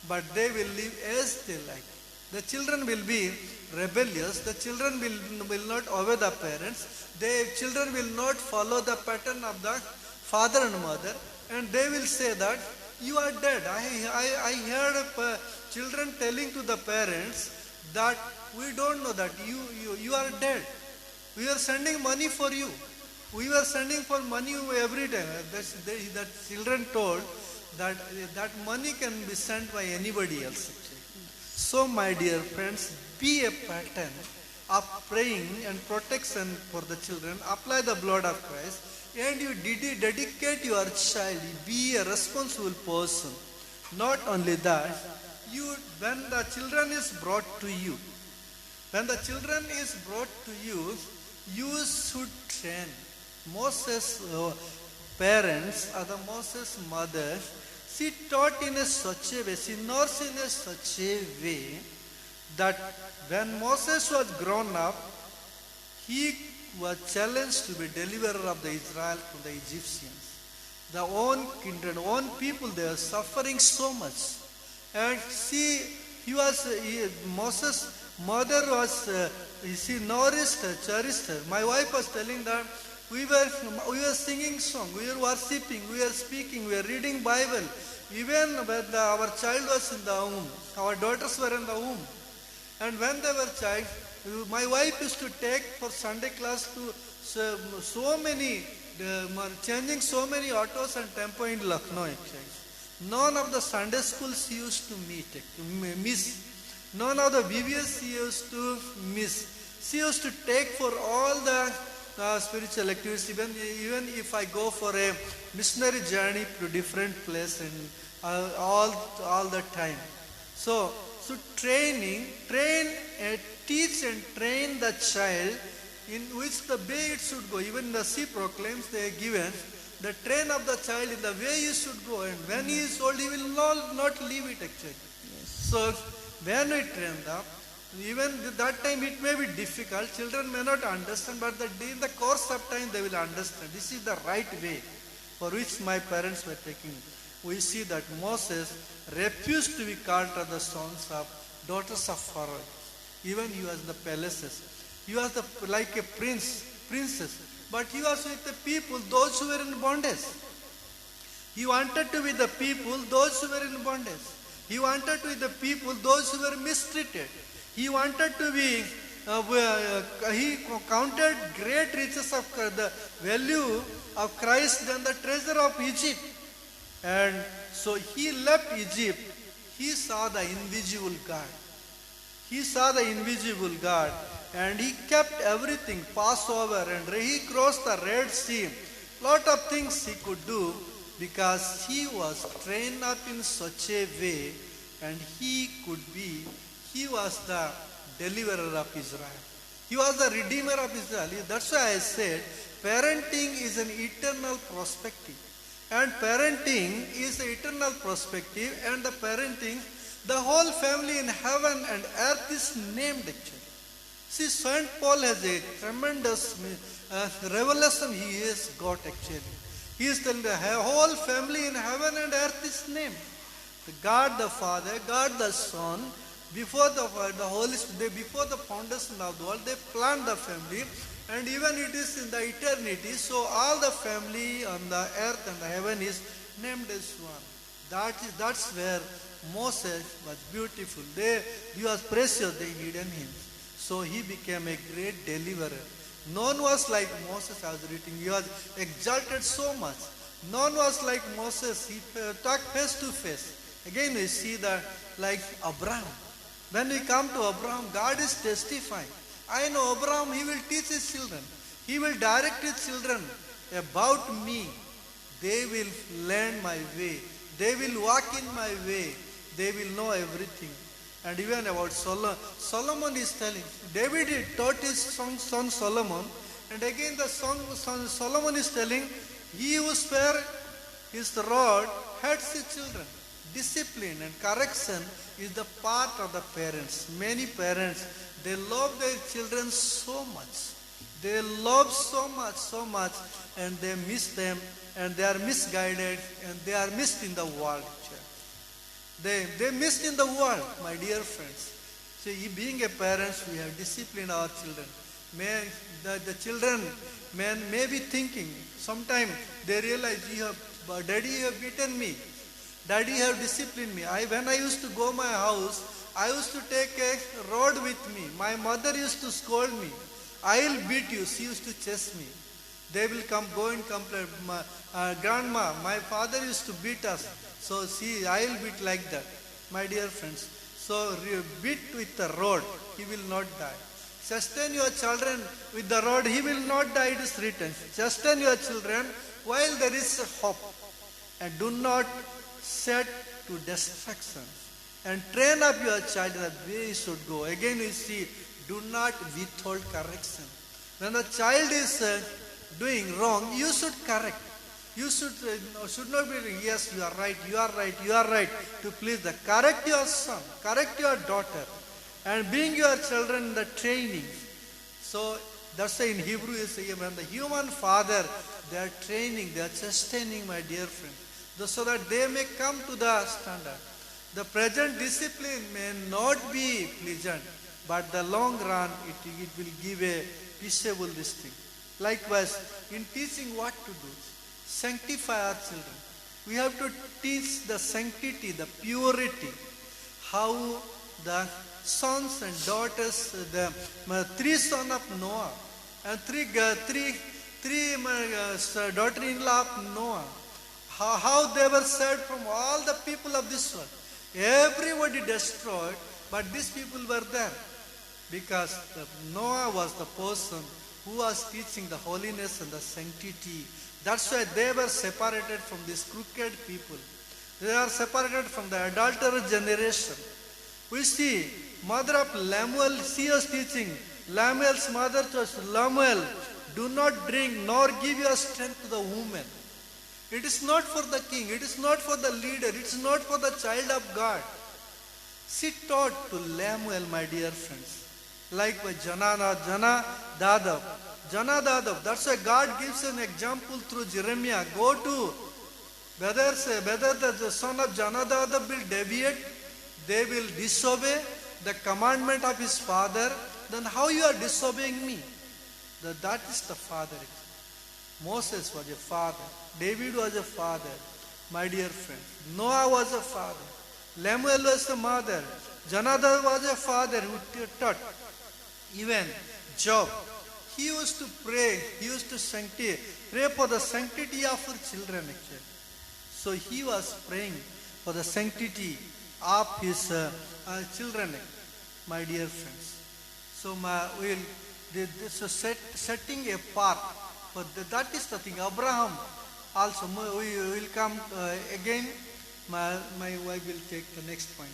But they will live as they like. The children will be rebellious. The children will not obey the parents. The children will not follow the pattern of the father and mother. And they will say that, you are dead. I heard children telling to the parents that we don't know that you are dead. We are sending money for you. We were sending for money every time. That children told that money can be sent by anybody else. So my dear friends, be a pattern of praying and protection for the children. Apply the blood of Christ, and you dedicate your child. Be a responsible person. Not only that, when the children is brought to you, you should train. Moses' parents or the Moses' mother, she taught in such a way, she nursed in such a way that when Moses was grown up, he was challenged to be deliverer of the Israel from the Egyptians. The own kindred, own people, they were suffering so much. And Moses' mother was, she nourished her, cherished her. My wife was telling that we were singing song, we were worshipping, we were speaking, we were reading Bible. Even when our child was in the womb, our daughters were in the womb. And when they were child, my wife used to take for Sunday class to so many changing so many autos and tempo in Lucknow actually. None of the Sunday schools he used to miss. None of the VBS he used to miss. She used to take for all the spiritual activities. Even if I go for a missionary journey to different place and all the time. So teach and train the child in which the way it should go. Even the C proclaims they are given the train of the child in the way he should go, and when he is old, he will not leave it actually. Yes. So when we train them, even that time it may be difficult, children may not understand, but in the course of time they will understand. This is the right way for which my parents were taking. We see that Moses refused to be called to the sons of daughters of Pharaoh. Even he was in the palaces. He was like a princess. But he was with the people, those who were in bondage. He wanted to be the people, those who were in bondage. He wanted to be the people, those who were mistreated. He wanted to be, he counted great riches of the value of Christ than the treasure of Egypt. And so he left Egypt. He saw the invisible God. He saw the invisible God. And he kept everything, Passover, and he crossed the Red Sea. Lot of things he could do because he was trained up in such a way, and he was the deliverer of Israel. He was the redeemer of Israel. That's why I said parenting is an eternal perspective. And parenting is an eternal perspective, and the parenting, the whole family in heaven and earth is named actually. See, St. Paul has a tremendous revelation he has got actually. He is telling the whole family in heaven and earth is named. God the Father, God the Son, before the Holy Spirit, before the foundation of the world, they planned the family, and even it is in the eternity. So all the family on the earth and the heaven is named as one. That's where Moses was beautiful. He was precious, they hidden him. So he became a great deliverer. None was like Moses, I was reading. He was exalted so much. None was like Moses. He talked face to face. Again we see that like Abraham. When we come to Abraham, God is testifying. I know Abraham, he will teach his children. He will direct his children about me. They will learn my way. They will walk in my way. They will know everything. And even about Solomon is telling, David taught his son Solomon, and again the son Solomon is telling, he who spare his rod hates his children. Discipline and correction is the part of the parents. Many parents, they love their children so much. They love so much, and they miss them, and they are misguided, and they are missed in the world. They missed in the world, my dear friends. So, being a parent, we have disciplined our children. The children may be thinking, sometimes they realize, Daddy, you have beaten me. Daddy, you have disciplined me. When I used to go my house, I used to take a rod with me. My mother used to scold me. I'll beat you. She used to chase me. They will go and complain. Grandma, my father used to beat us. So see, I'll beat like that. My dear friends, so beat with the rod, he will not die. Sustain your children with the rod, he will not die, it is written. Sustain your children while there is hope. And do not set to destruction. And train up your child in the way he should go. Again we see, do not withhold correction. When the child is doing wrong, you should correct. You should not be, yes, you are right, to please the. Correct your son, correct your daughter, and bring your children in the training. So that's why in Hebrew you say, when the human father, they are training, they are sustaining, my dear friend, so that they may come to the standard. The present discipline may not be pleasant, but the long run it will give a peaceable thing. Likewise, in teaching what to do, sanctify our children. We have to teach the sanctity, the purity, how the sons and daughters, the three sons of Noah, and three three daughter-in-law of Noah, how they were saved from all the people of this world. Everybody destroyed, but these people were there. Because Noah was the person who was teaching the holiness and the sanctity. That's why they were separated from these crooked people. They are separated from the adulterous generation. We see mother of Lemuel, she was teaching. Lemuel's mother was, Lemuel, do not drink nor give your strength to the woman. It is not for the king, it is not for the leader, it is not for the child of God. She taught to Lemuel, my dear friends. Like by Jonadab. That's why God gives an example through Jeremiah. Go to, whether the son of Jonadab will deviate, they will disobey the commandment of his father, then how you are disobeying me? That is the father. Moses was a father. David was a father. My dear friends, Noah was a father. Lemuel was a mother. Jonadab was a father who taught. Even Job, he used to pray, he used to pray for the sanctity of her children actually. So he was praying for the sanctity of his children, my dear friends. So setting a path, but that is the thing. Abraham also, we will come again. My wife will take the next point.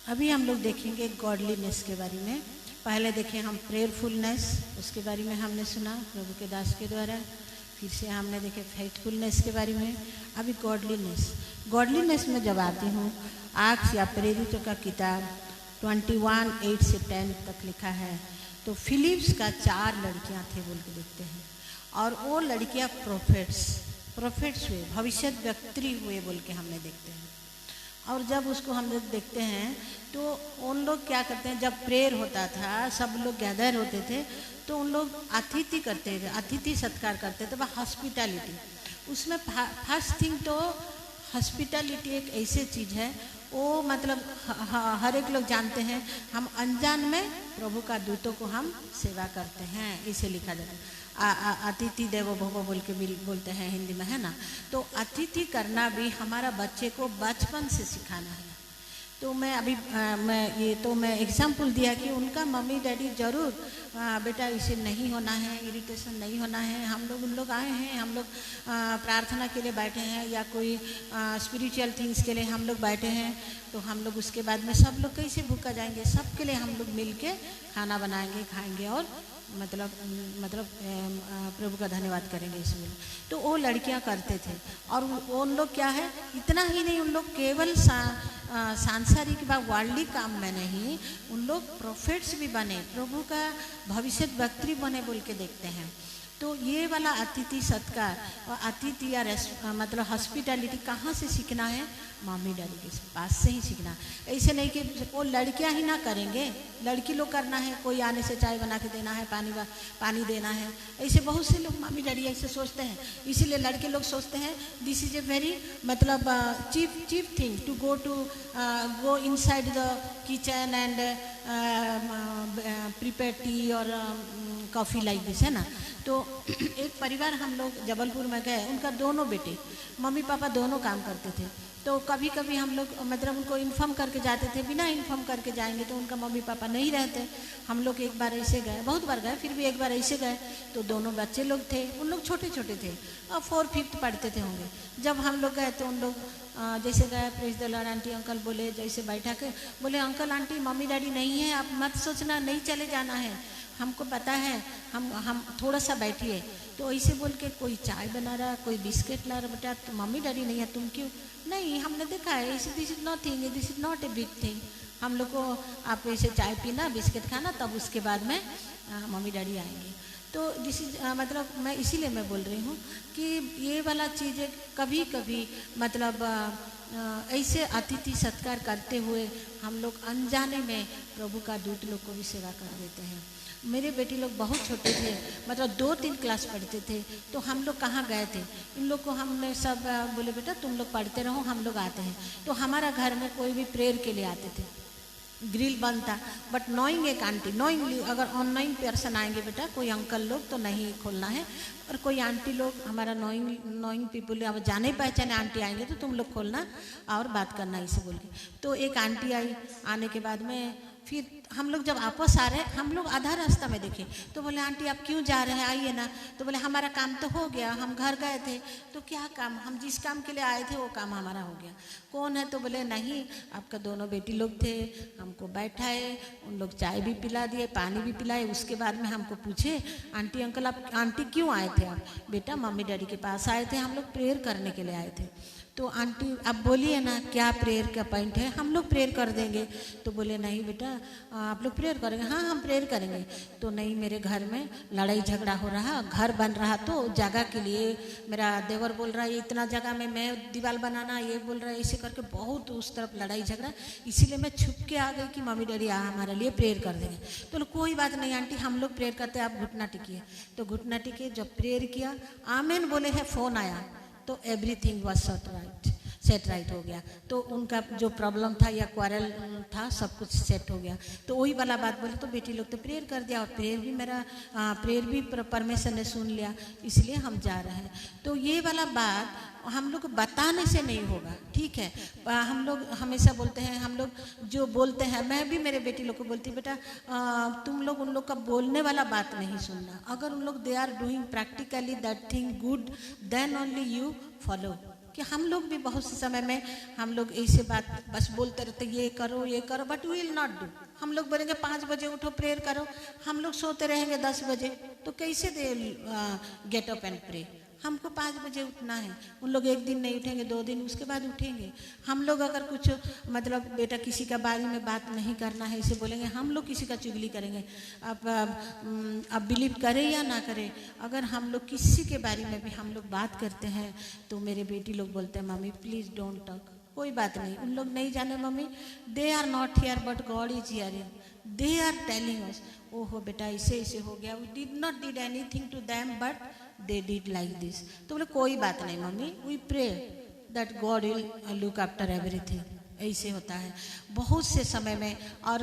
अभी हम लोग देखेंगे godliness के बारे में। पहले देखें हम प्रेयरफुलनेस, उसके बारे में हमने सुना प्रभु के दास के द्वारा। फिर से हमने देखे फेथफुलनेस के बारे में। अभी गॉडलीनेस में जब आती हूँ, आक्स या प्रेरितों का किताब 21:8 से 10 तक लिखा है। तो फिलिप्स का 4 लड़कियाँ थे बोल के देखते हैं, और वो लड़कियाँ प्रोफेट्स हुए, भविष्य वक्त्री हुए बोल के हमने देखते हैं। और जब उसको हम लोग देखते हैं तो उन लोग क्या करते हैं, जब प्रेयर होता था, सब लोग गैदर होते थे, तो उन लोग अतिथि करते थे, अतिथि सत्कार करते थे, वह हॉस्पिटैलिटी। उसमें फर्स्ट थिंग तो हॉस्पिटैलिटी एक ऐसी चीज़ है, वो मतलब हर एक लोग जानते हैं, हम अनजान में प्रभु का दूतों को हम सेवा करते हैं, इसे लिखा जाता है। अतिथि देवो भव बोल के बोलते हैं हिंदी में, है ना। तो अतिथि करना भी हमारा बच्चे को बचपन से सिखाना है। तो मैं एग्जाम्पल दिया कि उनका मम्मी डैडी जरूर बेटा इसे नहीं होना है, इरिटेशन नहीं होना है, हम लोग उन लोग आए हैं, हम लोग प्रार्थना के लिए बैठे हैं या कोई स्पिरिचुअल थिंग्स के लिए हम लोग बैठे हैं, तो हम लोग उसके बाद में सब लोग कैसे भूखा जाएंगे, सबके लिए हम लोग मिल के खाना बनाएंगे, खाएंगे और मतलब प्रभु का धन्यवाद करेंगे इसमें। तो वो लड़कियां करते थे, और उन लोग क्या है, इतना ही नहीं, उन लोग केवल सांसारिक व वर्ल्डली काम में नहीं, उन लोग प्रोफेट्स भी बने, प्रभु का भविष्य वक्त्री बने बोल के देखते हैं। तो ये वाला अतिथि सत्कार और अतिथि या मतलब हॉस्पिटैलिटी कहाँ से सीखना है, मम्मी डैडी के पास से ही सीखना। ऐसे नहीं कि वो लड़कियां ही ना करेंगे, लड़की लोग करना है, कोई आने से चाय बना के देना है, पानी देना है, ऐसे बहुत से लोग मम्मी डैडी ऐसे सोचते हैं। इसीलिए लड़के लोग सोचते हैं दिस इज ए वेरी मतलब cheap thing to go inside the kitchen and prepare tea और कॉफ़ी लाइक दिस, है ना। तो एक परिवार हम लोग जबलपुर में गए, उनका दोनों बेटे मम्मी पापा दोनों काम करते थे। तो कभी कभी हम लोग मतलब उनको इन्फॉर्म करके जाते थे, बिना इन्फॉर्म करके जाएंगे तो उनका मम्मी पापा नहीं रहते। हम लोग एक बार ऐसे गए, बहुत बार गए, फिर भी एक बार ऐसे गए तो दोनों बच्चे लोग थे, उन लोग छोटे छोटे थे और 4th-5th पढ़ते थे होंगे। जब हम लोग गए तो उन लोग जैसे गए, praise the Lord, aunty uncle बोले, जैसे बैठा के बोले अंकल आंटी मम्मी डैडी नहीं है, आप मत सोचना, नहीं चले जाना है, हमको पता है, हम थोड़ा सा बैठिए। तो ऐसे बोल के कोई चाय बना रहा, कोई बिस्किट ला रहा, बेटा तो मम्मी डैडी नहीं है, तुम क्यों नहीं, हमने देखा है ऐसे, this is nothing, this is not a big thing, हम लोग को आप ऐसे चाय पीना, बिस्किट खाना, तब उसके बाद में मम्मी डैडी आएंगे। तो दिस इज मतलब मैं इसीलिए मैं बोल रही हूँ कि ये वाला चीज़ें कभी कभी मतलब ऐसे अतिथि सत्कार करते हुए हम लोग अनजाने में प्रभु का दूत लोग को भी सेवा कर देते हैं। मेरे बेटे लोग बहुत छोटे थे, मतलब 2-3 क्लास पढ़ते थे, तो हम लोग कहाँ गए थे, इन लोग को हमने सब बोले बेटा तुम लोग पढ़ते रहो, हम लोग आते हैं। तो हमारा घर में कोई भी प्रेयर के लिए आते थे, ग्रिल बंद था, बट नोइंग एक आंटी, नोइंगली अगर अननोइंग पर्सन आएंगे बेटा, कोई अंकल लोग तो नहीं खोलना है, और कोई आंटी लोग हमारा नोइंग पीपल अब जाने पहचाने आंटी आएंगे तो तुम लोग खोलना और बात करना इसे बोल के। तो एक आंटी आई, आने के बाद में फिर हम लोग जब वापस आ रहे, हम लोग आधा रास्ता में देखे तो बोले आंटी आप क्यों जा रहे हैं, आइए ना। तो बोले हमारा काम तो हो गया, हम घर गए थे। तो क्या काम, हम जिस काम के लिए आए थे वो काम हमारा हो गया। कौन है, तो बोले नहीं आपका दोनों बेटी लोग थे, हमको बैठाए, उन लोग चाय भी पिला दिए, पानी भी पिलाए। उसके बाद में हमको पूछे आंटी अंकल आप आंटी क्यों आए थे आप। बेटा मम्मी डैडी के पास आए थे, हम लोग प्रेयर करने के लिए आए थे। तो आंटी आप बोलिए ना क्या प्रेयर का पॉइंट है, हम लोग प्रेयर कर देंगे। तो बोले नहीं बेटा आप लोग प्रेयर करेंगे, हाँ हम प्रेयर करेंगे। तो नहीं मेरे घर में लड़ाई झगड़ा हो रहा, घर बन रहा, तो जगह के लिए मेरा देवर बोल रहा है इतना जगह में मैं दीवार बनाना, ये बोल रहा है, ऐसे करके बहुत उस तरफ लड़ाई झगड़ा, इसीलिए मैं छुप के आ गई कि मम्मी डैडी हमारे लिए प्रेयर कर देंगे। तो कोई बात नहीं आंटी हम लोग प्रेयर करते हैं, आप घुटना टिकिए। तो घुटना टिके, जब प्रेयर किया आमेन बोले हैं, फ़ोन आया तो एवरीथिंग वाज सेट राइट हो गया। तो उनका जो प्रॉब्लम था या क्वारल था सब कुछ सेट हो गया। तो वही वाला बात बोले, तो बेटी लोग तो प्रेयर कर दिया, और प्रेयर भी परमेश्वर ने सुन लिया, इसलिए हम जा रहे हैं। तो ये वाला बात हम लोग बताने से नहीं होगा, ठीक है। हम लोग हमेशा बोलते हैं, हम लोग जो बोलते हैं, मैं भी मेरे बेटी लोग को बोलती बेटा तुम लोग उन लोग का बोलने वाला बात नहीं सुनना। अगर उन लोग they are doing practically that thing good, then only you follow. कि हम लोग भी बहुत से समय में हम लोग ऐसे बात बस बोलते रहते, ये करो but we will not do. हम लोग बोलेंगे 5 बजे उठो प्रेयर करो, हम लोग सोते रहेंगे 10 बजे, तो कैसे they get up and pray. हमको 5 बजे उठना है, उन लोग एक दिन नहीं उठेंगे, 2 दिन उसके बाद उठेंगे। हम लोग अगर कुछ मतलब बेटा किसी का बारे में बात नहीं करना है इसे बोलेंगे, हम लोग किसी का चुगली करेंगे। अब बिलीव करें या ना करें, अगर हम लोग किसी के बारे में भी हम लोग बात करते हैं तो मेरे बेटी लोग बोलते हैं मम्मी प्लीज़ डोंट टॉक। कोई बात नहीं, उन लोग नहीं जाने mummy, they are not here but God is hearing, they are telling us ओहो बेटा ऐसे ऐसे हो गया, we did not did anything to them but they did like this. तो बोले कोई बात नहीं mummy, we pray that God will look after everything. ऐसे होता है बहुत से समय में, और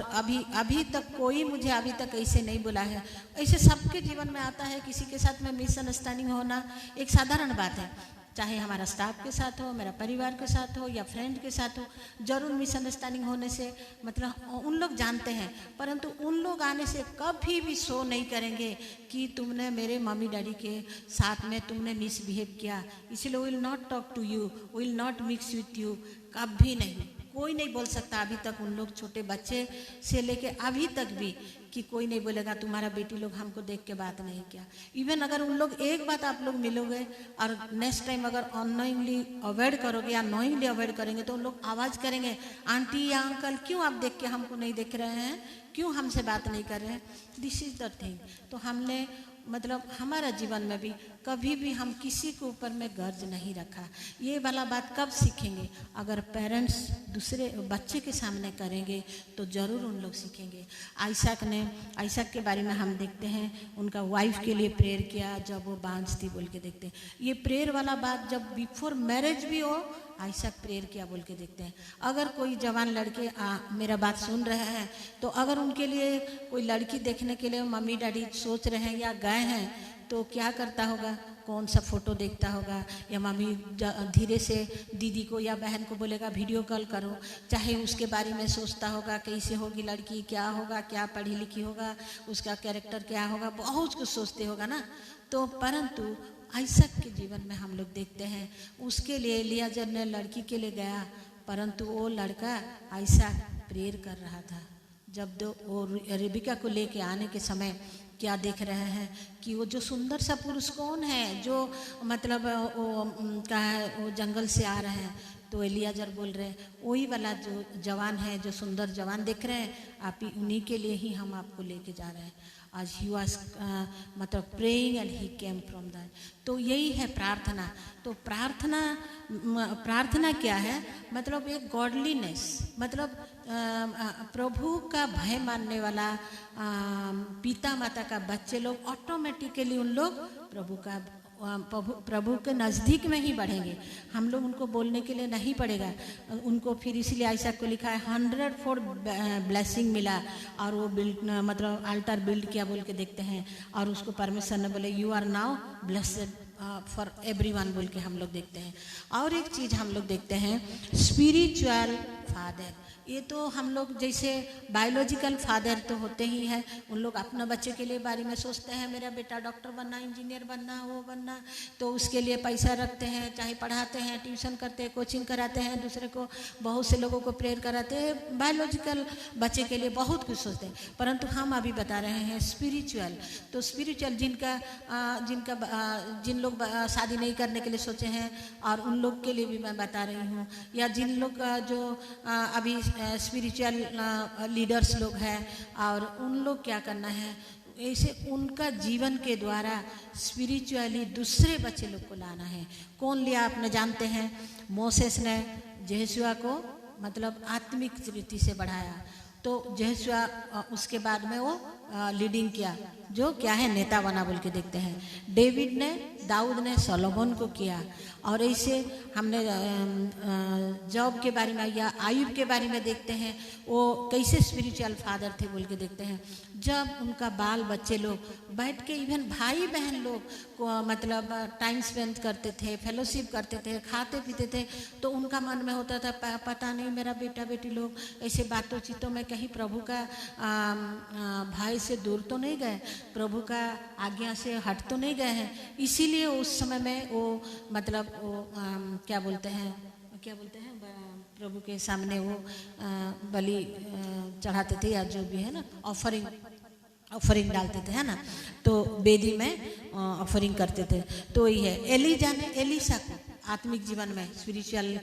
अभी तक कोई मुझे अभी तक ऐसे नहीं बोला है। ऐसे सबके जीवन में आता है, किसी के साथ में मिसअंडरस्टैंडिंग होना एक साधारण बात है, चाहे हमारा स्टाफ के साथ हो, मेरा परिवार के साथ हो या फ्रेंड के साथ हो, जरूर मिसअंडरस्टैंडिंग होने से मतलब उन लोग जानते हैं, परंतु उन लोग आने से कभी भी शो नहीं करेंगे कि तुमने मेरे मम्मी डैडी के साथ में तुमने मिसबिहेव किया, इसलिए will not talk to you, will not mix with you. कभी नहीं, कोई नहीं बोल सकता। अभी तक उन लोग छोटे बच्चे से लेके अभी तक भी कि कोई नहीं बोलेगा तुम्हारा बेटी लोग हमको देख के बात नहीं किया। इवन अगर उन लोग एक बात आप लोग मिलोगे और नेक्स्ट टाइम अगर अननोइंगली अवॉइड करोगे या नोइंगली अवॉइड करेंगे तो उन लोग आवाज़ करेंगे आंटी या अंकल क्यों आप देख के हमको नहीं देख रहे हैं, क्यों हमसे बात नहीं कर रहे हैं। This is the thing. तो हमने मतलब हमारा जीवन में भी कभी भी हम किसी के ऊपर में गर्ज नहीं रखा। ये वाला बात कब सीखेंगे, अगर पेरेंट्स दूसरे बच्चे के सामने करेंगे तो ज़रूर उन लोग सीखेंगे। आइसक के बारे में हम देखते हैं, उनका वाइफ के लिए प्रेयर किया जब वो बांझ थी बोल के देखते हैं। ये प्रेयर वाला बात जब बिफोर मैरिज भी हो आइसक प्रेयर किया बोल के देखते हैं। अगर कोई जवान लड़के मेरा बात सुन रहे हैं तो अगर उनके लिए कोई लड़की देखने के लिए मम्मी डैडी सोच रहे हैं या गए हैं तो क्या करता होगा, कौन सा फोटो देखता होगा, या मम्मी धीरे से दीदी को या बहन को बोलेगा वीडियो कॉल करो, चाहे उसके बारे में सोचता होगा कैसे होगी लड़की, क्या होगा, क्या पढ़ी लिखी होगा, उसका कैरेक्टर क्या होगा, बहुत कुछ सोचते होगा ना। तो परंतु आइसक के जीवन में हम लोग देखते हैं उसके लिए एलियाजर ने लड़की के लिए गया, परंतु वो लड़का आइसक प्रेयर कर रहा था। जब वो रेबिका को लेके आने के समय क्या देख रहे हैं कि वो जो सुंदर सा पुरुष कौन है जो मतलब वो जंगल से आ रहे हैं। तो एलियाजर बोल रहे हैं वही वाला जो जवान है, जो सुंदर जवान देख रहे हैं आप ही, उन्हीं के लिए ही हम आपको लेके जा रहे हैं। आज ही वाज मतलब praying and he came from that. तो यही है प्रार्थना। तो प्रार्थना क्या है, मतलब एक गॉडलीनेस, मतलब प्रभु का भय मानने वाला पिता माता का बच्चे लोग ऑटोमेटिकली उन लोग प्रभु का प्रभु के नज़दीक में ही बढ़ेंगे। हम लोग उनको बोलने के लिए नहीं पड़ेगा उनको। फिर इसीलिए आइसैक को लिखा है 100 ब्लेसिंग मिला और वो बिल्ड मतलब अल्टर बिल्ड किया बोल के देखते हैं। और उसको परमेश्वर ने बोले you are now blessed for everyone बोल के हम लोग देखते हैं। और एक चीज़ हम लोग देखते हैं स्पिरिचुअल फादर। ये तो हम लोग जैसे बायोलॉजिकल फादर तो होते ही हैं, उन लोग अपना बच्चे के लिए बारे में सोचते हैं मेरा बेटा डॉक्टर बनना, इंजीनियर बनना, वो बनना, तो उसके लिए पैसा रखते हैं, चाहे पढ़ाते हैं, ट्यूशन करते हैं, कोचिंग कराते हैं, दूसरे को बहुत से लोगों को प्रेयर कराते हैं। बायोलॉजिकल बच्चे के लिए बहुत कुछ सोचते हैं। परंतु हम अभी बता रहे हैं स्पिरिचुअल। तो स्पिरिचुअल जिन लोग शादी नहीं करने के लिए सोचे हैं और उन लोग के लिए भी मैं बता रही हूँ, या जिन लोग जो अभी स्पिरिचुअल लीडर्स लोग हैं और उन लोग क्या करना है, ऐसे उनका जीवन के द्वारा स्पिरिचुअली दूसरे बच्चे लोग को लाना है। कौन लिया आपने जानते हैं, मोसेस ने यहोशुआ को मतलब आत्मिक रीति से बढ़ाया। तो यहोशुआ उसके बाद में वो लीडिंग किया, जो क्या है नेता बना बोल के देखते हैं। डेविड ने, दाऊद ने सोलोमन को किया। और ऐसे हमने जॉब के बारे में या आयुब के बारे में देखते हैं, वो कैसे स्पिरिचुअल फादर थे बोल के देखते हैं। जब उनका बाल बच्चे लोग बैठ के, इवन भाई बहन लोग को मतलब टाइम स्पेंड करते थे, फेलोशिप करते थे, खाते पीते थे, तो उनका मन में होता था पता नहीं मेरा बेटा बेटी लोग ऐसे बातों चीतों में कहीं प्रभु का भाई से दूर तो नहीं गए, प्रभु का आज्ञा से हट तो नहीं गए हैं। इसीलिए उस समय में वो मतलब वो क्या बोलते हैं प्रभु के सामने वो बलि चढ़ाते थे, या जो भी है ना ऑफरिंग डालते थे, है ना, तो वेदी में ऑफरिंग करते थे। तो ये है एलिजा ने एलिशा को आत्मिक जीवन में स्पिरिचुअल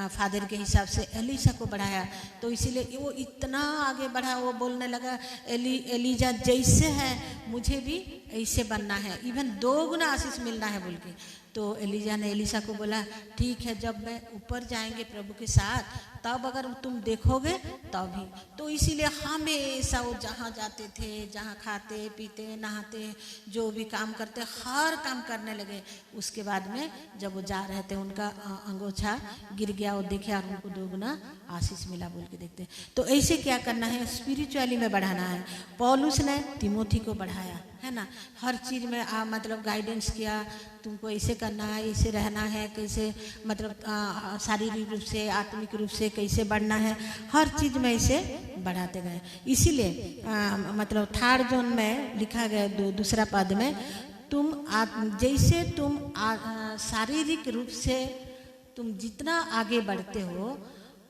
फादर के हिसाब से एलिशा को बढ़ाया। तो इसीलिए वो इतना आगे बढ़ा, वो बोलने लगा एलिजा जैसे है मुझे भी ऐसे बनना है, इवन 2 गुना आशीष मिलना है बोल के। तो एलिजा ने एलिशा को बोला ठीक है, जब मैं ऊपर जाएंगे प्रभु के साथ तब अगर तुम देखोगे तभी। तो इसीलिए हमेशा वो जहाँ जाते थे, जहाँ खाते पीते नहाते जो भी काम करते हर काम करने लगे। उसके बाद में जब वो जा रहे थे उनका अंगोछा गिर गया, वो देखे और उनको 2 गुना आशीष मिला बोल के देखते। तो ऐसे क्या करना है, स्पिरिचुअली में बढ़ाना है। पौलुस ने तिमोथी को बढ़ाया, है ना, हर चीज़ में मतलब गाइडेंस किया, तुमको ऐसे करना है, ऐसे रहना है, कैसे मतलब शारीरिक रूप से आत्मिक रूप से कैसे बढ़ना है, हर चीज़ में ऐसे बढ़ाते गए। इसीलिए मतलब 3rd जोन में लिखा गया दूसरा पद में, तुम जैसे तुम शारीरिक रूप से तुम जितना आगे बढ़ते हो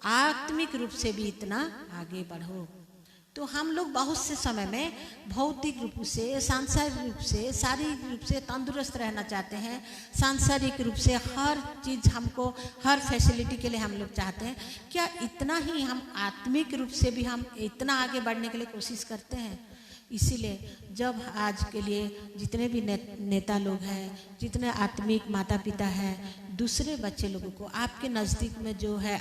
आत्मिक रूप से भी इतना आगे बढ़ो। तो हम लोग बहुत से समय में भौतिक रूप से, सांसारिक रूप से, शारीरिक रूप से तंदुरुस्त रहना चाहते हैं। सांसारिक रूप से हर चीज़ हमको, हर फैसिलिटी के लिए हम लोग चाहते हैं। क्या इतना ही हम आत्मिक रूप से भी हम इतना आगे बढ़ने के लिए कोशिश करते हैं? इसीलिए जब आज के लिए जितने भी नेता लोग हैं, जितने आत्मिक माता पिता हैं, दूसरे बच्चे लोगों को आपके नज़दीक में जो है,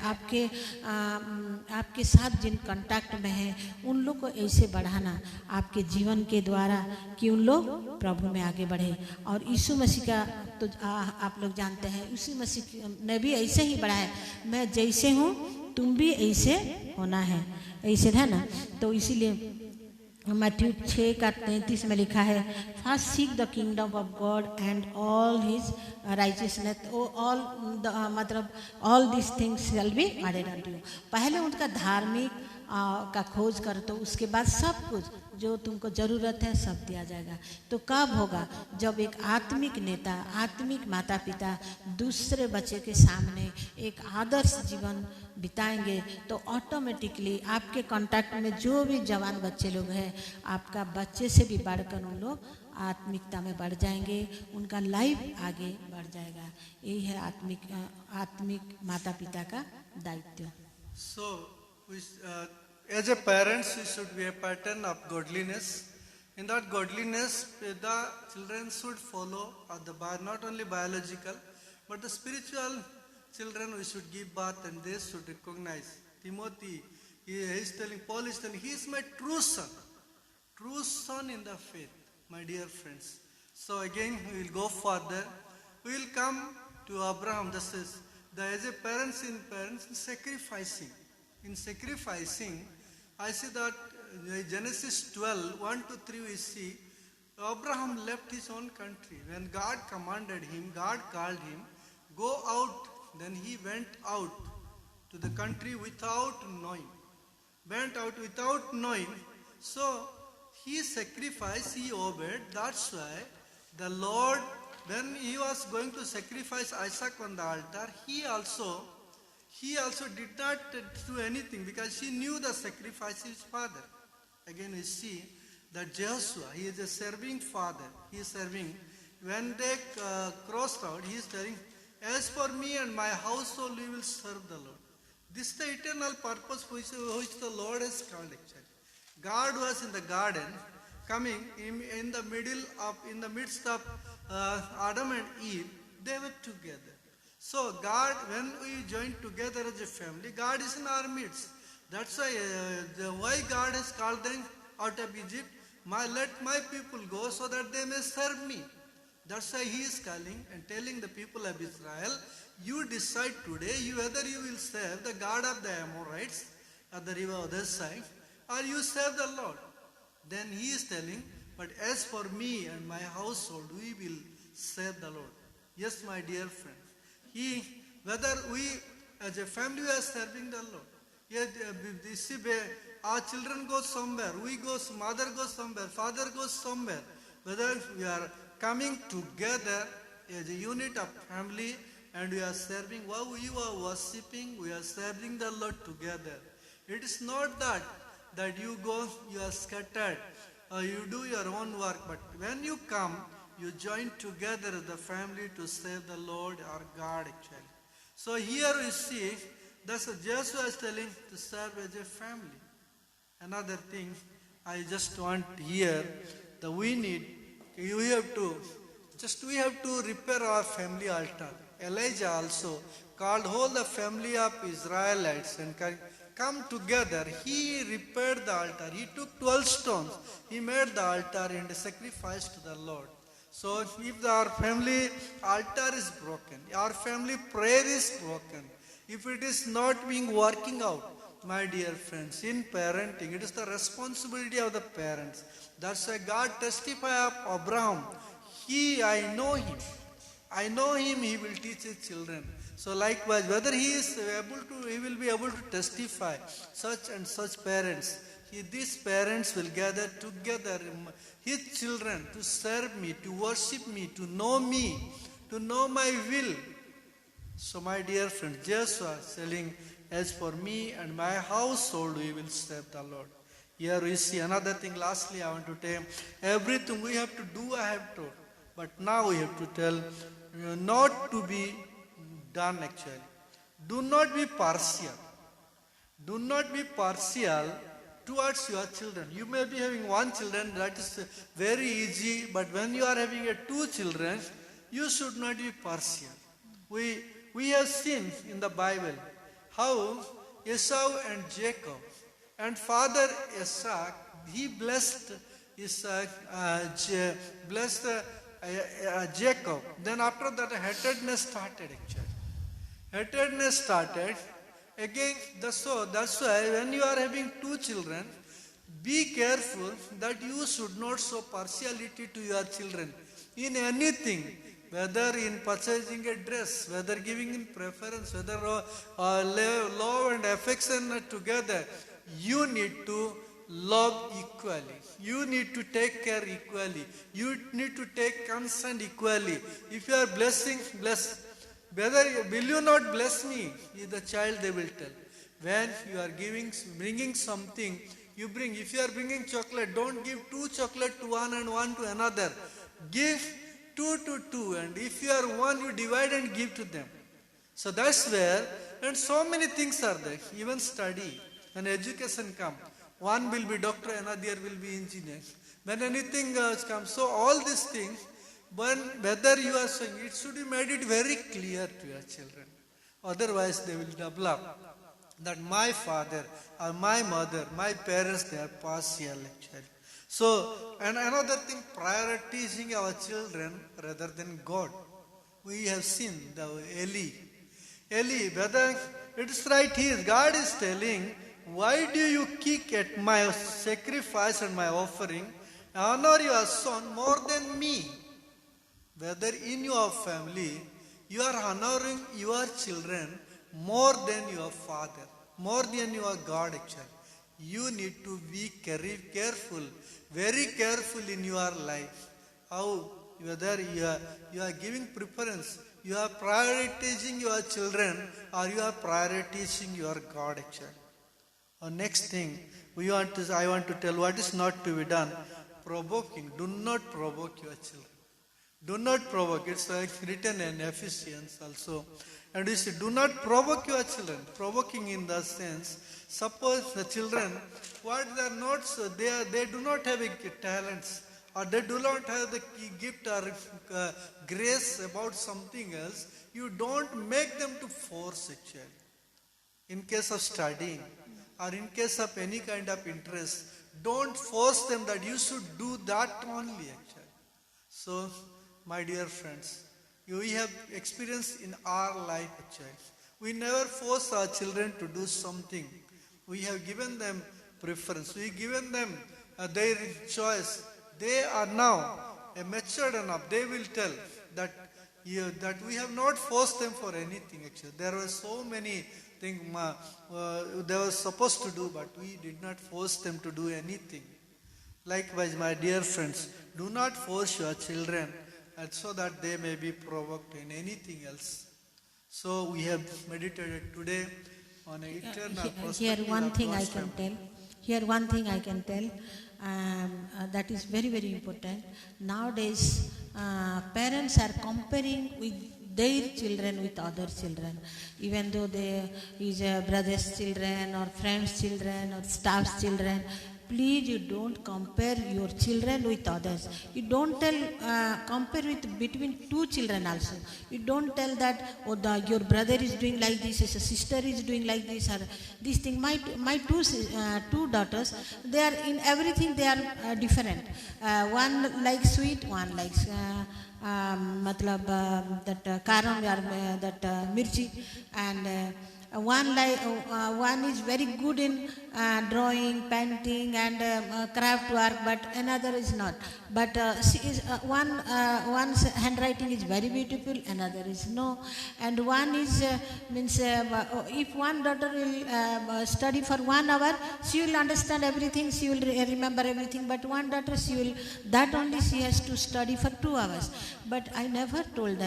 आपके साथ जिन कांटेक्ट में हैं, उन लोग को ऐसे बढ़ाना आपके जीवन के द्वारा कि उन लोग प्रभु में आगे बढ़े। और यीशु मसीह का तो आप लोग जानते हैं, यीशु मसीह ने भी ऐसे ही बढ़ाया, मैं जैसे हूँ तुम भी ऐसे होना है, ऐसे है ना। तो इसीलिए मत्ती 6:33 में लिखा है, first seek the kingdom of God and all his righteousness, मतलब all this things shall be added unto you. पहले उनका धार्मिक का खोज कर, तो उसके बाद सब कुछ जो तुमको ज़रूरत है सब दिया जाएगा। तो कब होगा? जब एक आत्मिक नेता, आत्मिक माता पिता दूसरे बच्चे के सामने एक आदर्श जीवन बिताएंगे, तो ऑटोमेटिकली आपके कांटेक्ट में जो भी जवान बच्चे लोग हैं, आपका बच्चे से भी बढ़कर उन लोग आत्मिकता में बढ़ जाएंगे, उनका लाइफ आगे बढ़ जाएगा। यही है आत्मिक माता पिता का दायित्व। So, as a parents, we should be a pattern of godliness. In that godliness, the children should follow not only biological, but the spiritual children we should give birth, and they should recognize. Timothy, Paul is telling, he is my true son in the faith, my dear friends. So again, we will go further. we will come to Abraham. This is as a parents in sacrificing. In sacrificing, I see that Genesis 12, 1 to 3 we see Abraham left his own country. When God commanded him, God called him, go out. Then he went out to the country without knowing. Went out without knowing. So he sacrificed, he obeyed. That's why the Lord, when he was going to sacrifice Isaac on the altar, he also did not do anything because he knew the sacrifice his father. Again we see that Joshua, he is a serving father. He is serving. When they crossed out, he is telling, as for me and my household, we will serve the Lord. This is the eternal purpose which the Lord has called actually. God was in the garden, coming in the midst of Adam and Eve. They were together. So God, when we join together as a family, God is in our midst. That's why God has called them out of Egypt. Let my people go so that they may serve me. That's why he is calling and telling the people of Israel, you decide today whether you will serve the God of the Amorites at the river other side, or you serve the Lord. Then he is telling, but as for me and my household, we will serve the Lord. Yes, my dear friend. Whether we as a family are serving the Lord. Our children go somewhere, mother goes somewhere, father goes somewhere. Whether we are coming together as a unit of family and we are serving, while we are worshipping, we are serving the Lord together. It is not that you go, you are scattered, or you do your own work, but when you come, you join together as the family to serve the Lord our God actually. So here we see, that's what Joshua is telling to serve as a family. Another thing I just want here, that we have to repair our family altar. Elijah also called all the family of Israelites and come together. He repaired the altar. He took 12 stones. He made the altar and sacrificed to the Lord. So if our family altar is broken, our family prayer is broken, if it is not being working out, my dear friends, in parenting, it is the responsibility of the parents. That's why God testified of Abraham. I know him, he will teach his children. So likewise, whether he will be able to testify such and such parents. These parents will gather together, his children, to serve me, to worship me, to know my will. So my dear friend, Joshua is telling, as for me and my household, we will serve the Lord. Here we see another thing. Lastly, I want to tell everything we have to do, I have told. But now we have to tell not to be done actually. Do not be partial. Do not be partial towards your children. You may be having one children, that is very easy, but when you are having two children, you should not be partial. We have seen in the Bible how Esau and Jacob, and father Isaac, he blessed Jacob. Then after that, hatredness started actually. Hatredness started. Again, that's why when you are having two children, be careful that you should not show partiality to your children in anything, whether in purchasing a dress, whether giving in preference, whether love and affection together. You need to love equally. You need to take care equally. You need to take consent equally. If you are blessing, bless. Whether will you not bless me? Is the child they will tell. When you are bringing something, you bring. If you are bringing chocolate, don't give 2 chocolate to one and 1 to another. Give 2 to 2, and if you are one, you divide and give to them. So that's where, and so many things are there. Even study, when education comes, one will be doctor, another will be engineer. When anything else comes, so all these things, whether you are saying, it should be made it very clear to your children. Otherwise, they will develop that my father or my mother, my parents, they are partial actually. So, and another thing, prioritizing our children rather than God. we have seen the Eli. Eli, whether it is right here, God is telling, why do you kick at my sacrifice and my offering? Honor your son more than me. Whether in your family, you are honoring your children more than your father, more than your God actually. You need to be careful, very careful in your life. How, whether you are giving preference, you are prioritizing your children or you are prioritizing your God actually. Next thing, I want to tell what is not to be done. Provoking. Do not provoke your children. Do not provoke. It's written in Ephesians also. And we say, do not provoke your children. Provoking in the sense, suppose the children, what they are not, they do not have talents, or they do not have the gift or grace about something else. You don't make them to force actually. In case of studying, or in case of any kind of interest, don't force them that you should do that only actually. So, my dear friends, we have experience in our life actually. We never force our children to do something. We have given them preference. We have given them their choice. They are now matured enough. They will tell that we have not forced them for anything actually. There were so many things they were supposed to do, but we did not force them to do anything. Likewise, my dear friends, do not force your children so that they may be provoked in anything else. So we have meditated today on an eternal perspective. Here one thing I can tell. That is very, very important. Nowadays, parents are comparing with their children with other children, even though they is brother's children or friend's children or staff's children. Please, you don't compare your children with others. You don't compare with between two children also. You don't tell that your brother is doing like this, his sister is doing like this, or this thing. My two daughters, they are in everything they are different. One likes sweet, one likes that karam or that mirchi, and one is very good in drawing, painting, and craft work, but another is not. But one's handwriting is very beautiful, another is no. And one is if one daughter will study for 1 hour, she will understand everything, she will remember everything. But one daughter, she has to study for 2 hours. But I never told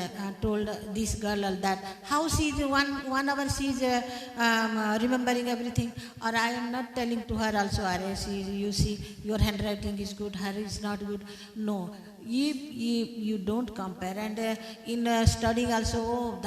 this girl that how she is 1 hour she is remembering everything. Or I am not telling to her also, you see, your handwriting is good, her is not good. No, you don't compare. And in studying also,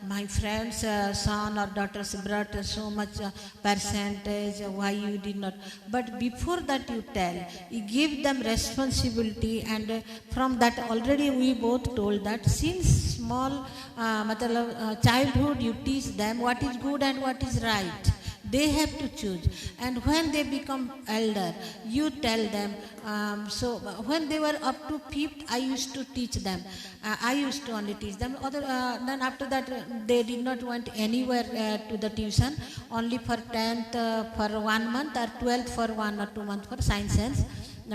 my friend's son or daughters brought so much percentage, why you did not. But before that you tell, you give them responsibility, and from that already we both told that since small childhood you teach them what is good and what is right. They have to choose. And when they become elder, you tell them. So when they were up to 5th, I used to teach them. I used to only teach them. Then after that, they did not went anywhere to the tuition. Only for 10th for 1 month, or 12th for 1 or 2 months for science and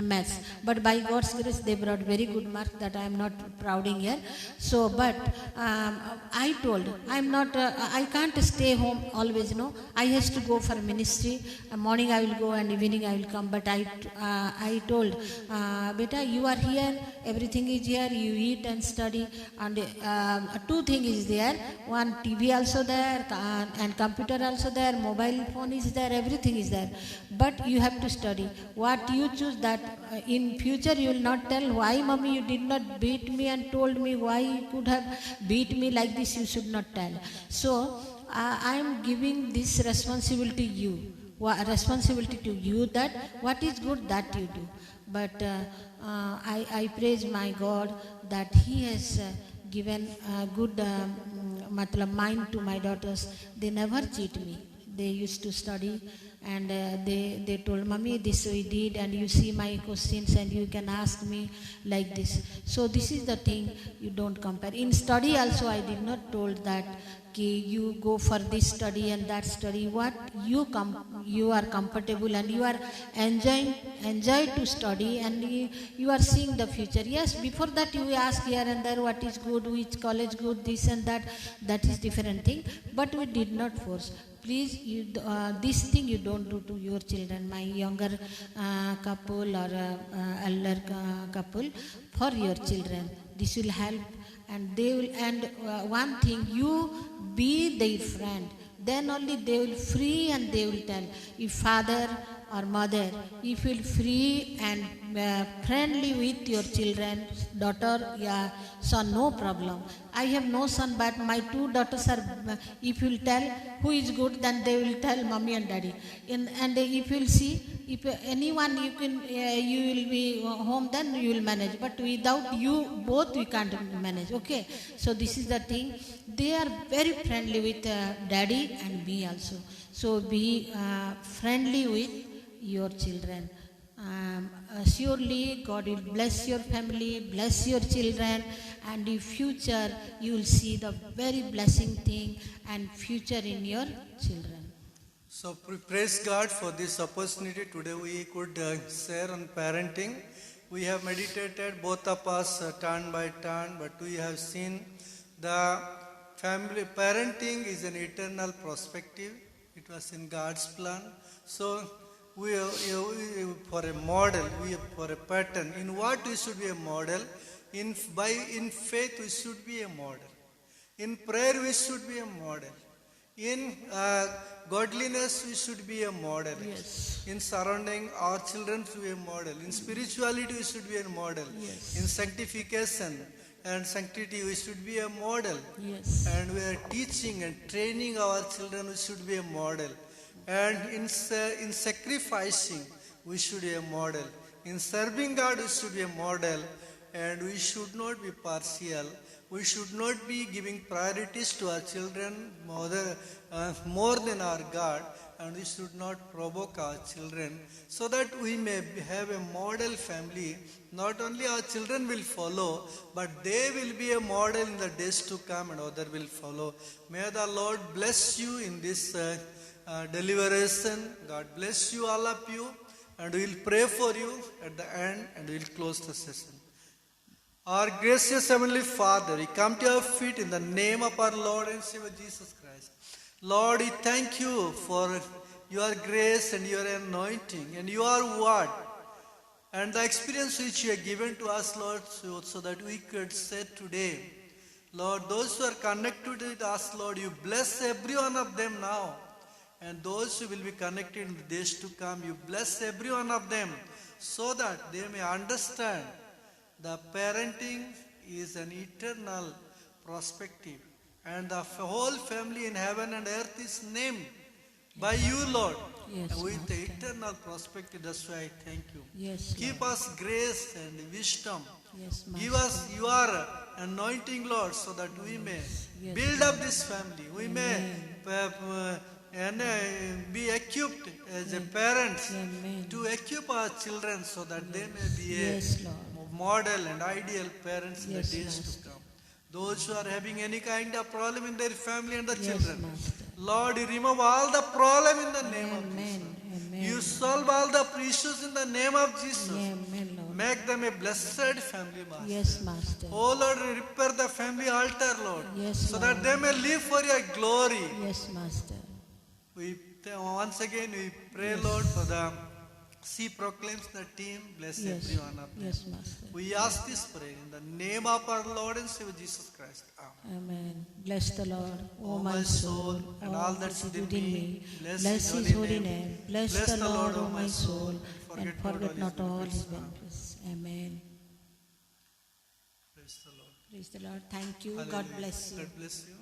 maths. But by God's grace, they brought very good marks that I am not prouding here. So, but I told, I can't stay home always, no. I has to go for ministry. Morning I will go and evening I will come. But I told, beta, you are here, everything is here, you eat and study. And 2 things is there. One, TV also there, and computer also there, mobile phone is there, everything is there. But you have to study. What you choose, that in future you will not tell, why mommy you did not beat me and told me why you could have beat me like this, you should not tell. So I am giving this responsibility to you, that what is good that you do. But I praise my God that He has given a good mind to my daughters. They never cheat me. They used to study and they told, Mummy, this we did, and you see my questions and you can ask me like this. So this is the thing, you don't compare. In study also I did not told that you go for this study and that study. What you are comfortable and you are enjoy to study, and you are seeing the future. Yes, before that you ask here and there what is good, which college good, this and that. That is different thing. But we did not force. Please, this thing you don't do to your children, my younger couple or elder couple, for your children. This will help, and they will. And one thing, you be their friend. Then only they will free and they will tell. If father or mother, if you will free and friendly with your children, daughter, yeah, son, no problem. I have no son, but my two daughters are, if you will tell who is good, then they will tell mommy and daddy. And if you will see, if anyone you will be home, then you will manage. But without you, both we can't manage. Okay. So this is the thing. They are very friendly with daddy and me also. So be friendly with your children. Surely God will bless your family, bless your children, and in future you will see the very blessing thing and future in your children. So praise God for this opportunity. Today we could share on parenting. We have meditated, both of us, turn by turn, but we have seen the family parenting is an eternal perspective. It was in God's plan. So we for a model, for a pattern. In what we should be a model? In faith we should be a model. In prayer we should be a model. In godliness we should be a model. Yes. In surrounding our children to be a model. In spirituality we should be a model. Yes. In sanctification and sanctity we should be a model. Yes. And we are teaching and training our children, we should be a model. And in sacrificing we should be a model. In serving God we should be a model. And we should not be partial. We should not be giving priorities to our children more than our God, and we should not provoke our children, so that we may have a model family. Not only our children will follow, but they will be a model in the days to come, and others will follow. May the Lord bless you in this deliberation. God bless you, all of you, and we will pray for you at the end, and we will close the session. Our gracious Heavenly Father, we come to your feet in the name of our Lord and Savior Jesus Christ. Lord, we thank you for your grace and your anointing and your word and the experience which you have given to us, Lord, so that we could say today, Lord, those who are connected with us, Lord, you bless every one of them now. And those who will be connected in the days to come, you bless every one of them so that they may understand the parenting is an eternal perspective, and the whole family in heaven and earth is named by you, Lord. Yes, and with Master. the eternal perspective, that's why I thank you. Yes, Give Lord. us grace and wisdom. Yes, Give Master. us your anointing, Lord, so that we may Yes, build up this family. We Amen. may be equipped as a parents Amen. to equip our children so that they may be Yes, Lord. model and ideal parents in Yes, the days Master. to come. Those who are having any kind of problem in their family and the Yes, children, Master. Lord, you remove all the problem in the name of Jesus. Amen. Amen. You solve all the issues in the name of Jesus. Amen, Lord. Make them a blessed family, Master. Yes, Master. Oh Lord, repair the family altar, Lord, Yes, so that Lord. they may live for your glory. Yes, Master. Once again we pray, Lord, for the She Proclaims the team. Bless Yes. every one of them. Yes, Master. We ask this prayer in the name of our Lord and Savior Jesus Christ. Amen. Amen. Bless the Lord, O O my soul, and all that's within within me. me. Bless His holy name. Bless the Lord, O my soul, and and forget not all His benefits. benefits. Amen. Praise the Lord. Praise the Lord. Thank you. God Hallelujah. bless you. God bless you.